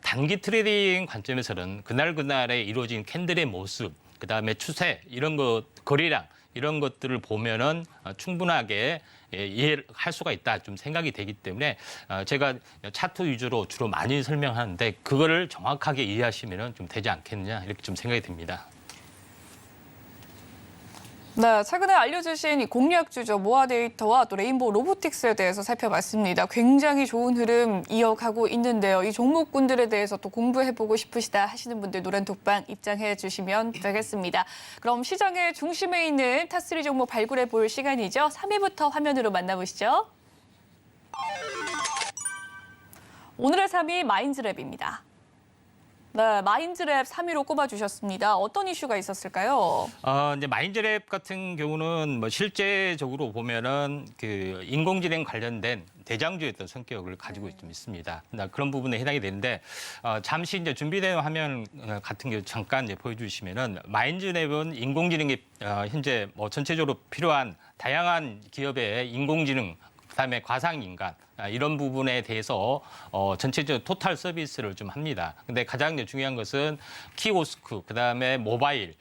D: 단기 트레이딩 관점에서는 그날그날에 이루어진 캔들의 모습, 그 다음에 추세 이런 것 거래량 이런 것들을 보면은 충분하게 이해를 할 수가 있다 좀 생각이 되기 때문에 제가 차트 위주로 주로 많이 설명하는데 그거를 정확하게 이해하시면은 좀 되지 않겠느냐 이렇게 좀 생각이 듭니다.
B: 네, 최근에 알려주신 이 공략주죠. 모아 데이터와 또 레인보우 로보틱스에 대해서 살펴봤습니다. 굉장히 좋은 흐름 이어가고 있는데요. 이 종목군들에 대해서 또 공부해보고 싶으시다 하시는 분들 노란톡방 입장해 주시면 되겠습니다. 그럼 시장의 중심에 있는 탑3 종목 발굴해 볼 시간이죠. 3위부터 화면으로 만나보시죠. 오늘의 3위 마인즈랩입니다. 네, 마인즈랩 3위로 꼽아주셨습니다. 어떤 이슈가 있었을까요?
D: 이제 마인즈랩 같은 경우는 뭐 실제적으로 보면은 그 인공지능 관련된 대장주였던 성격을 가지고 좀 있습니다. 그런 부분에 해당이 되는데 잠시 이제 준비된 화면 같은 경우 잠깐 이제 보여주시면은 마인즈랩은 인공지능이 현재 뭐 전체적으로 필요한 다양한 기업의 인공지능 그다음에 과상인간 이런 부분에 대해서 전체적으로 토탈 서비스를 좀 합니다. 근데 가장 중요한 것은 키오스크, 그다음에 모바일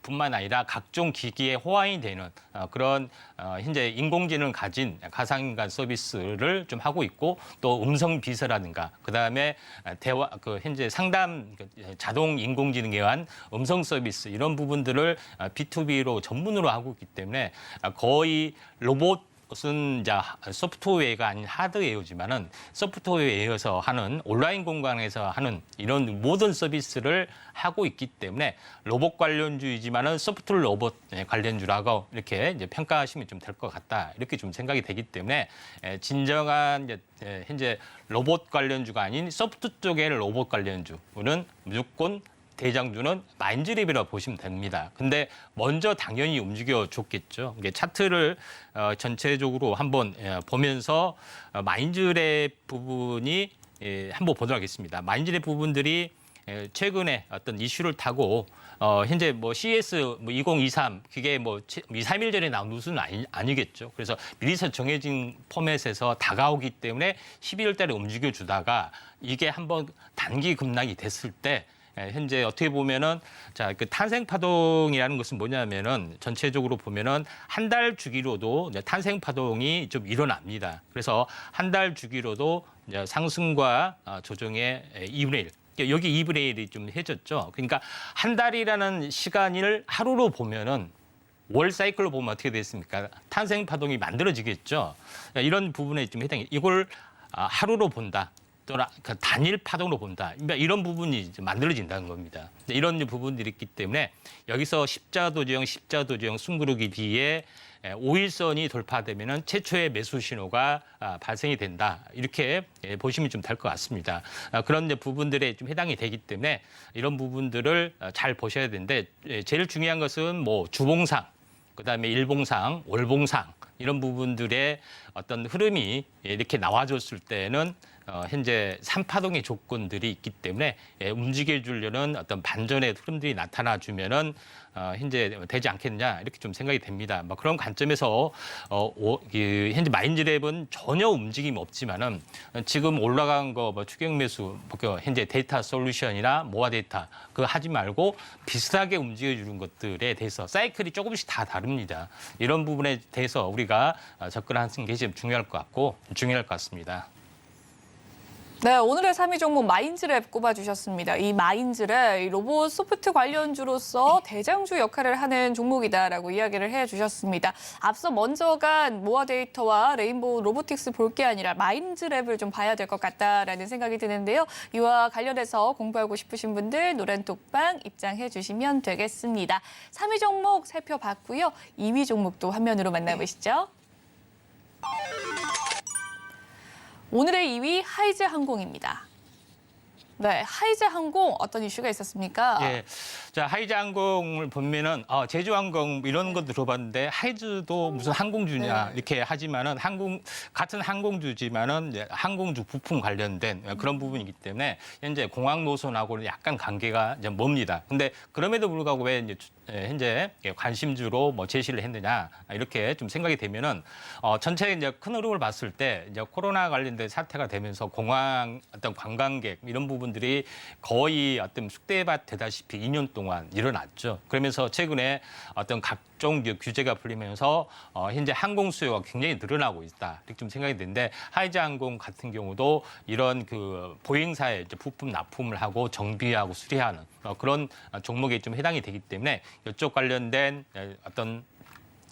D: 뿐만 아니라 각종 기기에 호환이 되는 그런 현재 인공지능을 가진 가상인간 서비스를 좀 하고 있고 또 음성 비서라든가 그다음에 대화 현재 상담 자동 인공지능에 의한 음성 서비스 이런 부분들을 B2B로 전문으로 하고 있기 때문에 거의 로봇은 이제 소프트웨어가 아닌 하드웨어지만은 소프트웨어에서 하는 온라인 공간에서 하는 이런 모든 서비스를 하고 있기 때문에 로봇 관련주이지만은 소프트 로봇 관련주라고 이렇게 이제 평가하시면 좀 될 것 같다 이렇게 좀 생각이 되기 때문에 진정한 이제 현재 로봇 관련주가 아닌 소프트 쪽의 로봇 관련주는 무조건 대장주는 마인즈랩이라고 보시면 됩니다. 근데 먼저 당연히 움직여 줬겠죠. 이게 차트를 전체적으로 한번 보면서 마인즈랩 부분이 한번 보도록 하겠습니다. 마인즈랩 부분들이 최근에 어떤 이슈를 타고 현재 뭐 CS 2023 그게 뭐 2, 3일 전에 나온 뉴스는 아니겠죠. 그래서 미리서 정해진 포맷에서 다가오기 때문에 12월 달에 움직여 주다가 이게 한번 단기 급락이 됐을 때 현재 어떻게 보면은 자, 그 탄생 파동이라는 것은 뭐냐면은 전체적으로 보면은 한 달 주기로도 이제 탄생 파동이 좀 일어납니다. 그래서 한 달 주기로도 이제 상승과 조정의 2분의 1. 여기 2분의 1이 좀 해졌죠. 그러니까 한 달이라는 시간을 하루로 보면은 월 사이클로 보면 어떻게 됐습니까? 탄생 파동이 만들어지겠죠. 이런 부분에 좀 해당이. 이걸 하루로 본다. 또는 그 단일 파동으로 본다. 그러니까 이런 부분이 이제 만들어진다는 겁니다. 이런 부분들이 있기 때문에 여기서 십자도지형 숭구르기 뒤에 5일선이 돌파되면은 최초의 매수 신호가 발생이 된다. 이렇게 보시면 좀 될 것 같습니다. 그런 부분들에 좀 해당이 되기 때문에 이런 부분들을 잘 보셔야 되는데 제일 중요한 것은 뭐 주봉상, 그다음에 일봉상, 월봉상 이런 부분들의 어떤 흐름이 이렇게 나와줬을 때는 현재 3파동의 조건들이 있기 때문에 움직여주려는 어떤 반전의 흐름들이 나타나주면은 현재 되지 않겠느냐 이렇게 좀 생각이 됩니다. 뭐 그런 관점에서 현재 마인드랩은 전혀 움직임이 없지만은 지금 올라간 거 뭐 추격 매수 현재 데이터 솔루션이나 모아 데이터 그거 하지 말고 비슷하게 움직여주는 것들에 대해서 사이클이 조금씩 다 다릅니다. 이런 부분에 대해서 우리가 접근하는 게 좀 중요할 것 같습니다.
B: 네, 오늘의 3위 종목 마인즈랩 꼽아주셨습니다. 이 마인즈랩, 이 로봇 소프트 관련주로서 대장주 역할을 하는 종목이다라고 이야기를 해주셨습니다. 앞서 먼저 간 모아 데이터와 레인보우 로보틱스 볼 게 아니라 마인즈랩을 좀 봐야 될 것 같다라는 생각이 드는데요. 이와 관련해서 공부하고 싶으신 분들 노란톡방 입장해 주시면 되겠습니다. 3위 종목 살펴봤고요. 2위 종목도 화면으로 만나보시죠. 오늘의 2위 하이즈항공입니다. 네, 하이즈항공 어떤 이슈가 있었습니까?
D: 예, 자 하이즈항공을 보면은 제주항공 이런 것도 들어봤는데 하이즈도 무슨 항공주냐
B: 네.
D: 이렇게 하지만은 같은 항공주지만은 이제 항공주 부품 관련된 그런 부분이기 때문에 현재 공항 노선하고는 약간 관계가 이제 멉니다. 근데 그럼에도 불구하고 왜 이제 현재 관심주로 뭐 제시를 했느냐 이렇게 좀 생각이 되면은 전체 이제 큰 흐름을 봤을 때 이제 코로나 관련된 사태가 되면서 공항 어떤 관광객 이런 부분들이 거의 어떤 숙대밭 되다시피 2년 동안 일어났죠. 그러면서 최근에 어떤 각종 규제가 풀리면서 현재 항공 수요가 굉장히 늘어나고 있다. 이렇게 좀 생각이 드는데 하이즈항공 같은 경우도 이런 그 보행사에 이제 부품 납품을 하고 정비하고 수리하는 그런 종목에 좀 해당이 되기 때문에 이쪽 관련된 어떤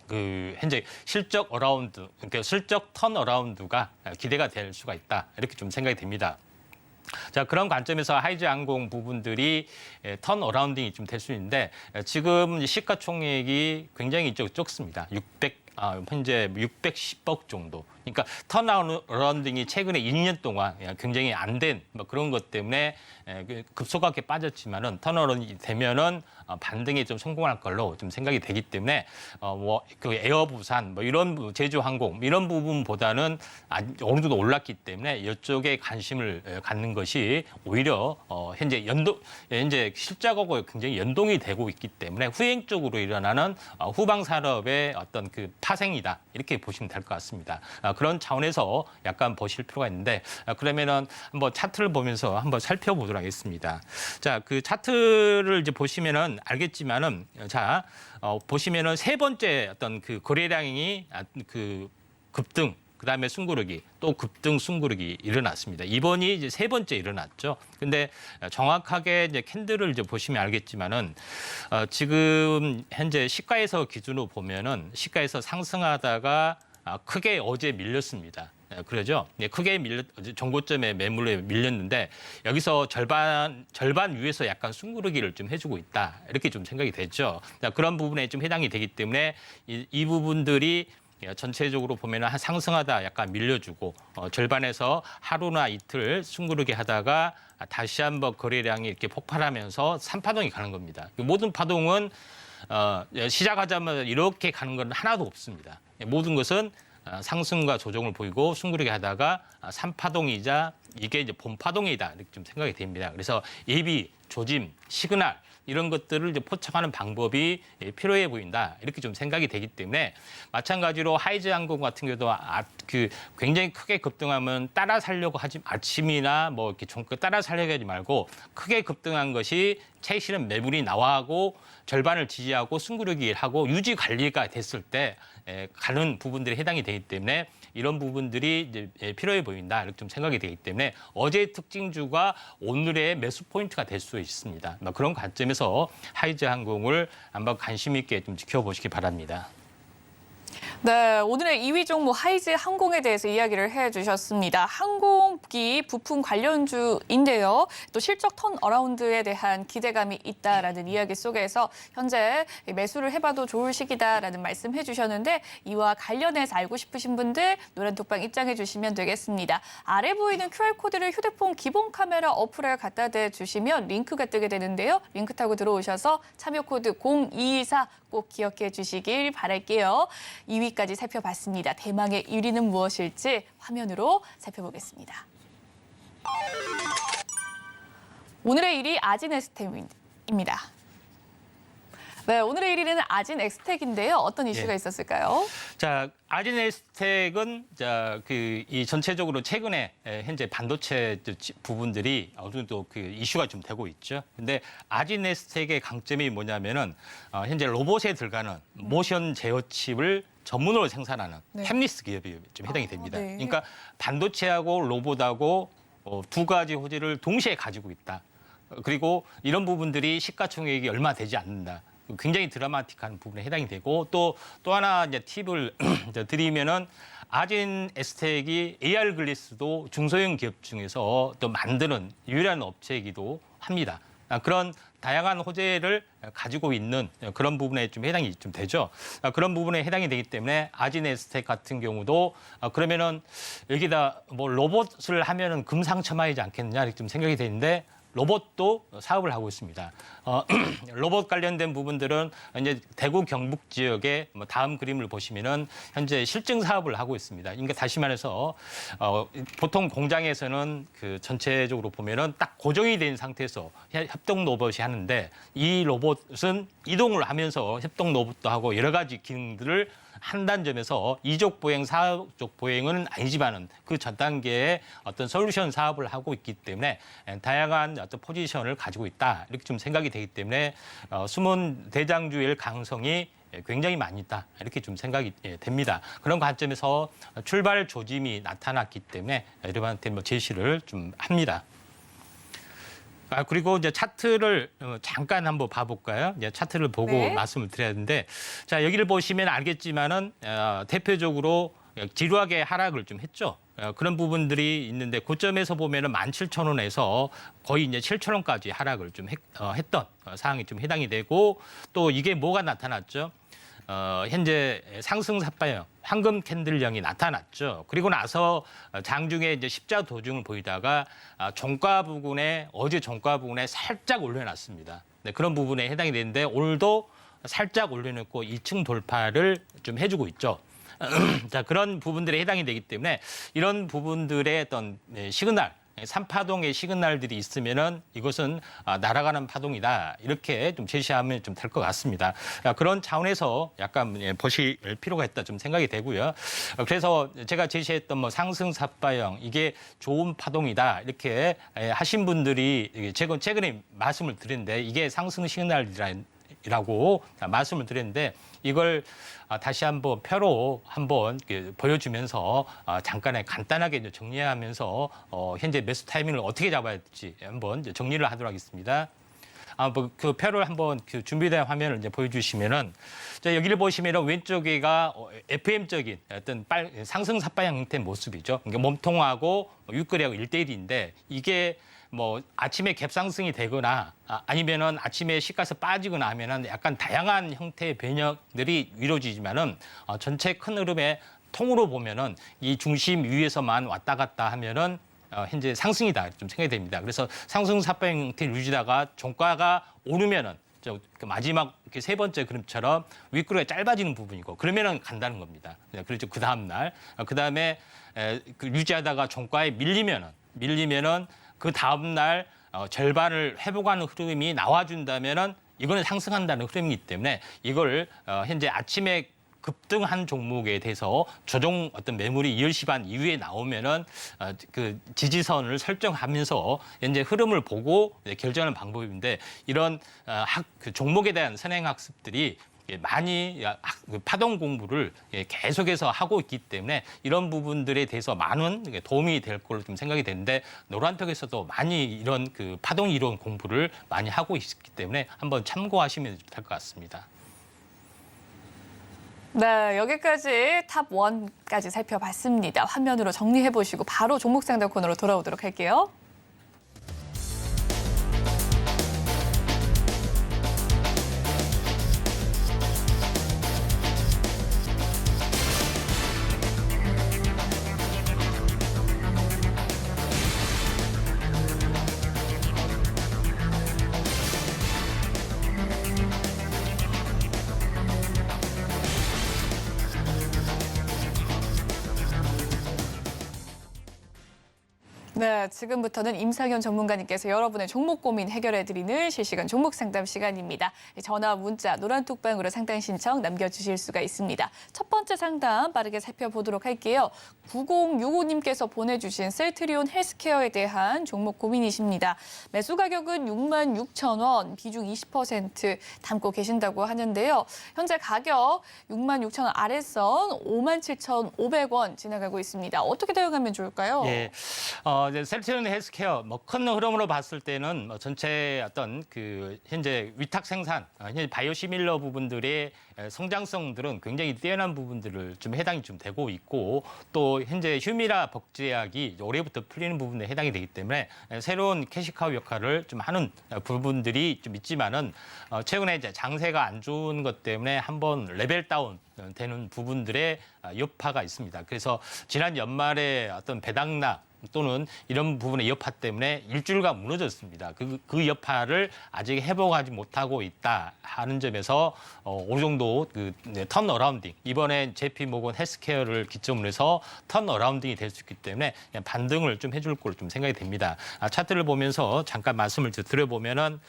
D: 그 현재 실적 어라운드, 그러니까 실적 턴 어라운드가 기대가 될 수가 있다. 이렇게 좀 생각이 됩니다. 자, 그런 관점에서 하이즈항공 부분들이 턴 어라운딩이 좀 될 수 있는데 지금 시가총액이 굉장히 적습니다. 현재 610억 정도. 그러니까 턴 어라운딩이 최근에 2년 동안 굉장히 안 된 그런 것 때문에 급속하게 빠졌지만은 턴 어라운딩이 되면은 반등에 좀 성공할 걸로 좀 생각이 되기 때문에 그 에어부산 이런 제주항공 이런 부분보다는 어느 정도 올랐기 때문에 이쪽에 관심을 갖는 것이 오히려 현재 실적하고 굉장히 연동이 되고 있기 때문에 후행 쪽으로 일어나는 후방 산업의 어떤 그 파생이다 이렇게 보시면 될 것 같습니다. 그런 차원에서 약간 보실 필요가 있는데 그러면은 한번 차트를 보면서 한번 살펴보도록 하겠습니다. 자, 그 차트를 이제 보시면은 알겠지만은 보시면은 세 번째 어떤 그 거래량이 그 급등 그다음에 숨고르기 또 급등 숨고르기 일어났습니다. 이번이 이제 세 번째 일어났죠. 근데 정확하게 이제 캔들을 이제 보시면 알겠지만은 지금 현재 시가에서 기준으로 보면은 시가에서 상승하다가 크게 어제 밀렸습니다. 그러죠. 크게 정고점에 매물에 밀렸는데 여기서 절반 위에서 약간 숨고르기를 좀 해주고 있다. 이렇게 좀 생각이 되죠. 그런 부분에 좀 해당이 되기 때문에 이 부분들이 전체적으로 보면 상승하다 약간 밀려주고 절반에서 하루나 이틀 숨고르기 하다가 다시 한번 거래량이 이렇게 폭발하면서 3파동이 가는 겁니다. 모든 파동은 시작하자마자 이렇게 가는 건 하나도 없습니다. 모든 것은 상승과 조정을 보이고 숨고르기 하다가 3파동이자 이게 이제 본파동이다 이렇게 좀 생각이 됩니다. 그래서 예비, 조짐, 시그널 이런 것들을 이제 포착하는 방법이 필요해 보인다 이렇게 좀 생각이 되기 때문에 마찬가지로 하이즈항공 같은 경우도 그 굉장히 크게 급등하면 따라 살려고 하지 아침이나 뭐 이렇게 종가 따라 살려고 하지 말고 크게 급등한 것이 최실은 매물이 나와하고 절반을 지지하고 승부력이 하고 유지 관리가 됐을 때 가는 부분들이 해당이 되기 때문에 이런 부분들이 이제 필요해 보인다 이렇게 좀 생각이 되기 때문에 어제의 특징주가 오늘의 매수 포인트가 될 수 있습니다. 그런 관점에서 하이즈항공을 한번 관심 있게 좀 지켜보시기 바랍니다.
B: 네, 오늘의 2위 종목 하이즈항공에 대해서 이야기를 해주셨습니다. 항공기 부품 관련주인데요. 또 실적 턴어라운드에 대한 기대감이 있다라는 이야기 속에서 현재 매수를 해봐도 좋을 시기다라는 말씀해 주셨는데 이와 관련해서 알고 싶으신 분들 노란톡방 입장해 주시면 되겠습니다. 아래 보이는 QR코드를 휴대폰 기본 카메라 어플에 갖다 대주시면 링크가 뜨게 되는데요. 링크 타고 들어오셔서 참여 코드 0224 꼭 기억해 주시길 바랄게요. 2위까지 살펴봤습니다. 대망의 1위는 무엇일지 화면으로 살펴보겠습니다. 오늘의 1위 아진에스텍입니다. 네, 오늘의 1위는 아진엑스텍인데요. 어떤 이슈가 있었을까요?
D: 자, 아진에스텍은 이 전체적으로 최근에 현재 반도체 부분들이 어느 정도 그 이슈가 좀 되고 있죠. 근데 아진에스텍의 강점이 뭐냐면은 현재 로봇에 들어가는 모션 제어 칩을 전문으로 생산하는 햅리스 기업이 좀 해당이 됩니다.
B: 네.
D: 그러니까 반도체하고 로봇하고 두 가지 호재를 동시에 가지고 있다. 그리고 이런 부분들이 시가총액이 얼마 되지 않는다. 굉장히 드라마틱한 부분에 해당이 되고 또 하나 이제 팁을 드리면은 아진에스텍이 AR 글래스도 중소형 기업 중에서 또 만드는 유일한 업체이기도 합니다. 그런 다양한 호재를 가지고 있는 그런 부분에 좀 해당이 좀 되죠. 그런 부분에 해당이 되기 때문에 아진에스텍 같은 경우도 그러면은 여기다 뭐 로봇을 하면은 금상첨화이지 않겠느냐 이렇게 좀 생각이 되는데 로봇도 사업을 하고 있습니다. 로봇 관련된 부분들은 이제 대구 경북 지역의 다음 그림을 보시면은 현재 실증 사업을 하고 있습니다. 그러니까 다시 말해서 보통 공장에서는 그 전체적으로 보면은 딱 고정이 된 상태에서 협동 로봇이 하는데 이 로봇은 이동을 하면서 협동 로봇도 하고 여러 가지 기능들을 한다는 점에서 이족 보행, 사족 보행은 아니지만은 그 전 단계의 어떤 솔루션 사업을 하고 있기 때문에 다양한 어떤 포지션을 가지고 있다 이렇게 좀 생각이 되기 때문에 숨은 대장주일 가능성이 굉장히 많이 있다 이렇게 좀 생각이 됩니다. 그런 관점에서 출발 조짐이 나타났기 때문에 여러분한테 제시를 좀 합니다. 그리고 이제 차트를 잠깐 한번 봐볼까요? 이제 차트를 보고 말씀을 드려야 되는데, 자 여기를 보시면 알겠지만은 대표적으로 지루하게 하락을 좀 했죠. 그런 부분들이 있는데 고점에서 보면은 17,000원에서 거의 이제 7,000원까지 하락을 좀 했던 상황이 좀 해당이 되고 또 이게 뭐가 나타났죠? 현재 상승 삿바형 황금 캔들형이 나타났죠. 그리고 나서 장중에 이제 십자 도중을 보이다가 종가 부근에 어제 종가 부근에 살짝 올려놨습니다. 네, 그런 부분에 해당이 되는데 오늘도 살짝 올려놓고 2층 돌파를 좀 해주고 있죠. 자, 그런 부분들에 해당이 되기 때문에 이런 부분들의 어떤 시그널 3파동의 시그널들이 있으면은 이것은 날아가는 파동이다. 이렇게 좀 제시하면 좀 될 것 같습니다. 그런 차원에서 약간 보실 필요가 있다 좀 생각이 되고요. 그래서 제가 제시했던 뭐 상승 삿바형 이게 좋은 파동이다. 이렇게 하신 분들이 최근에 말씀을 드렸는데 이게 상승 시그널이라고 말씀을 드렸는데 이걸 다시 한번 표로 한번 보여주면서 잠깐에 간단하게 정리하면서 현재 매수 타이밍을 어떻게 잡아야 될지 한번 정리를 하도록 하겠습니다. 그 표를 한번 준비된 화면을 이제 보여주시면은 여기를 보시면은 왼쪽에가 FM적인 어떤 상승 삿바형 형태의 모습이죠. 그러니까 몸통하고 윗거리하고 1대1인데 이게 뭐 아침에 갭상승이 되거나 아니면은 아침에 시가에서 빠지거나 하면은 약간 다양한 형태의 변형들이 이루어지지만은 전체 큰 흐름의 통으로 보면은 이 중심 위에서만 왔다 갔다 하면은 현재 상승이다 좀 생각이 됩니다. 그래서 상승 삿바형 형태를 유지다가 종가가 오르면은 마지막 세 번째 그림처럼 윗구리가 짧아지는 부분이고 그러면은 간다는 겁니다. 그렇죠. 그 다음 날 그다음에 유지하다가 종가에 밀리면은 그 다음 날 절반을 회복하는 흐름이 나와준다면은 이거는 상승한다는 흐름이기 때문에 이걸 현재 아침에 급등한 종목에 대해서 조정 어떤 매물이 10시 반 이후에 나오면은 그 지지선을 설정하면서 현재 흐름을 보고 결정하는 방법인데 이런 그 종목에 대한 선행학습들이 많이 파동 공부를 계속해서 하고 있기 때문에 이런 부분들에 대해서 많은 도움이 될 걸로 좀 생각이 되는데 노란톡에서도 많이 이런 그 파동 이론 공부를 많이 하고 있기 때문에 한번 참고하시면 될 것 같습니다.
B: 네, 여기까지 탑 1까지 살펴봤습니다. 화면으로 정리해 보시고 바로 종목 상담 코너로 돌아오도록 할게요. 네, 지금부터는 임상현 전문가님께서 여러분의 종목 고민 해결해드리는 실시간 종목 상담 시간입니다. 전화, 문자, 노란톡방으로 상담 신청 남겨주실 수가 있습니다. 첫 번째 상담 빠르게 살펴보도록 할게요. 9065님께서 보내주신 셀트리온 헬스케어에 대한 종목 고민이십니다. 매수 가격은 66,000원, 비중 20% 담고 계신다고 하는데요. 현재 가격 66,000원 아래선 57,500원 지나가고 있습니다. 어떻게 대응하면 좋을까요?
D: 예, 이제 셀트리온 헬스케어 큰 흐름으로 봤을 때는 전체 어떤 그 현재 위탁 생산, 현재 바이오시밀러 부분들의 성장성들은 굉장히 뛰어난 부분들을 좀 해당이 좀 되고 있고 또 현재 휴미라 복제약이 올해부터 풀리는 부분에 해당이 되기 때문에 새로운 캐시카우 역할을 좀 하는 부분들이 좀 있지만은 최근에 이제 장세가 안 좋은 것 때문에 한번 레벨 다운 되는 부분들의 여파가 있습니다. 그래서 지난 연말에 어떤 배당락 또는 이런 부분의 여파 때문에 일주일간 무너졌습니다. 그 여파를 아직 회복하지 못하고 있다 하는 점에서 어느 정도 그 턴어라운딩 이번에 JP모건 헬스케어를 기점으로 해서 턴어라운딩이 될 수 있기 때문에 반등을 좀 해줄 걸로 좀 생각이 됩니다. 차트를 보면서 잠깐 말씀을 드려보면은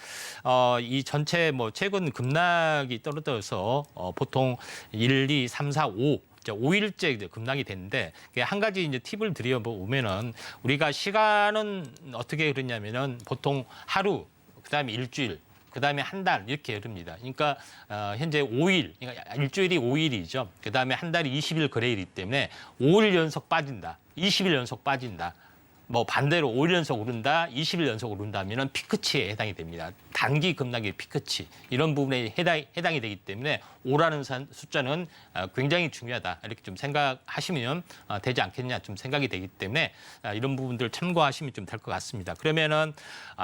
D: 이 전체 뭐 최근 급락이 떨어져서 보통 1, 2, 3, 4, 5 5일째 급락이 됐는데 한 가지 이제 팁을 드려보면은 우리가 시간은 어떻게 그랬냐면은 보통 하루, 그다음에 일주일, 그다음에 한 달 이렇게 흐릅니다. 그러니까 현재 5일, 그러니까 일주일이 5일이죠. 그다음에 한 달이 20일 거래일이기 때문에 5일 연속 빠진다, 20일 연속 빠진다. 뭐 반대로 5일 연속 오른다, 20일 연속 오른다면은 피크치에 해당이 됩니다. 단기 급락의 피크치 이런 부분에 해당이 되기 때문에 5라는 숫자는 굉장히 중요하다 이렇게 좀 생각하시면 되지 않겠냐 좀 생각이 되기 때문에 이런 부분들 참고하시면 좀 될 것 같습니다. 그러면은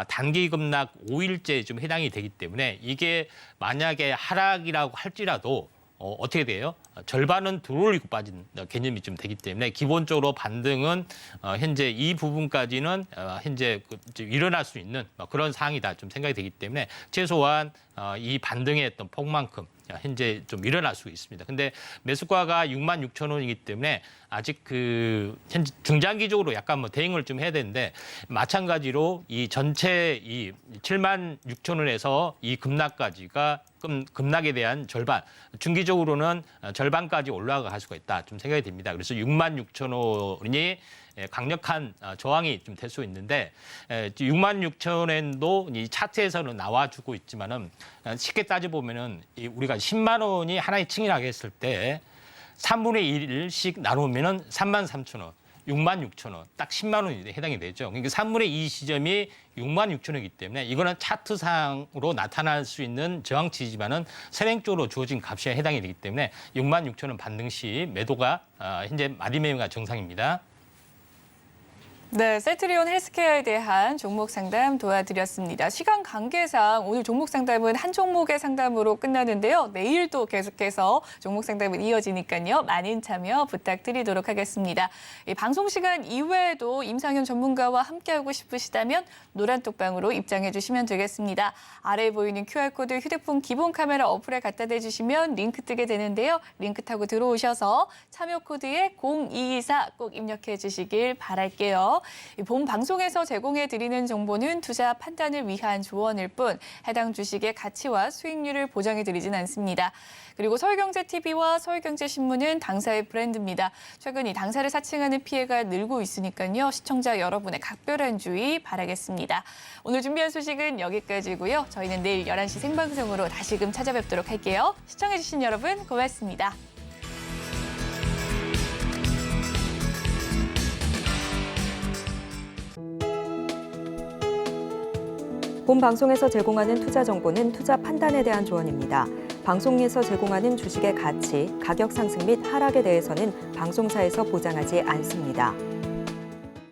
D: 단기 급락 5일째 좀 해당이 되기 때문에 이게 만약에 하락이라고 할지라도 어떻게 돼요? 절반은 들어올리고 빠진 개념이 좀 되기 때문에 기본적으로 반등은 현재 이 부분까지는 현재 일어날 수 있는 그런 상황이다 좀 생각이 되기 때문에 최소한 이 반등의 어떤 폭만큼 현재 좀 일어날 수 있습니다. 근데 매수가가 66,000원이기 때문에 아직 그 현재 중장기적으로 약간 뭐 대응을 좀 해야 되는데 마찬가지로 이 전체 이 76,000원에서 이 급락까지가 급락에 대한 절반, 중기적으로는 절반까지 올라갈 수가 있다 좀 생각이 됩니다. 그래서 66,000원이 강력한 저항이 좀 될 수 있는데 66,000원도 이 차트에서는 나와주고 있지만은 쉽게 따져보면은 우리가 10만 원이 하나의 층이라고 했을 때 3분의 1씩 나누면은 33,000원. 66,000원, 딱 10만 원이 해당이 되죠. 그러니까 3분의 2 시점이 66,000원이기 때문에 이거는 차트상으로 나타날 수 있는 저항치지만은 선행적으로 주어진 값에 해당이 되기 때문에 66,000원 반등 시 매도가 현재 마디 매매가 정상입니다.
B: 네, 셀트리온 헬스케어에 대한 종목 상담 도와드렸습니다. 시간 관계상 오늘 종목 상담은 한 종목의 상담으로 끝나는데요. 내일도 계속해서 종목 상담은 이어지니까요. 많은 참여 부탁드리도록 하겠습니다. 방송 시간 이외에도 임상현 전문가와 함께하고 싶으시다면 노란톡방으로 입장해 주시면 되겠습니다. 아래에 보이는 QR코드 휴대폰 기본 카메라 어플에 갖다 대주시면 링크 뜨게 되는데요. 링크 타고 들어오셔서 참여 코드에 0224 꼭 입력해 주시길 바랄게요. 있는데요. 본 방송에서 제공해드리는 정보는 투자 판단을 위한 조언일 뿐 해당 주식의 가치와 수익률을 보장해드리진 않습니다. 그리고 서울경제TV와 서울경제신문은 당사의 브랜드입니다. 최근 이 당사를 사칭하는 피해가 늘고 있으니까요. 시청자 여러분의 각별한 주의 바라겠습니다. 오늘 준비한 소식은 여기까지고요. 저희는 내일 11시 생방송으로 다시금 찾아뵙도록 할게요. 시청해주신 여러분 고맙습니다.
A: 본 방송에서 제공하는 투자 정보는 투자 판단에 대한 조언입니다. 방송에서 제공하는 주식의 가치, 가격 상승 및 하락에 대해서는 방송사에서 보장하지 않습니다.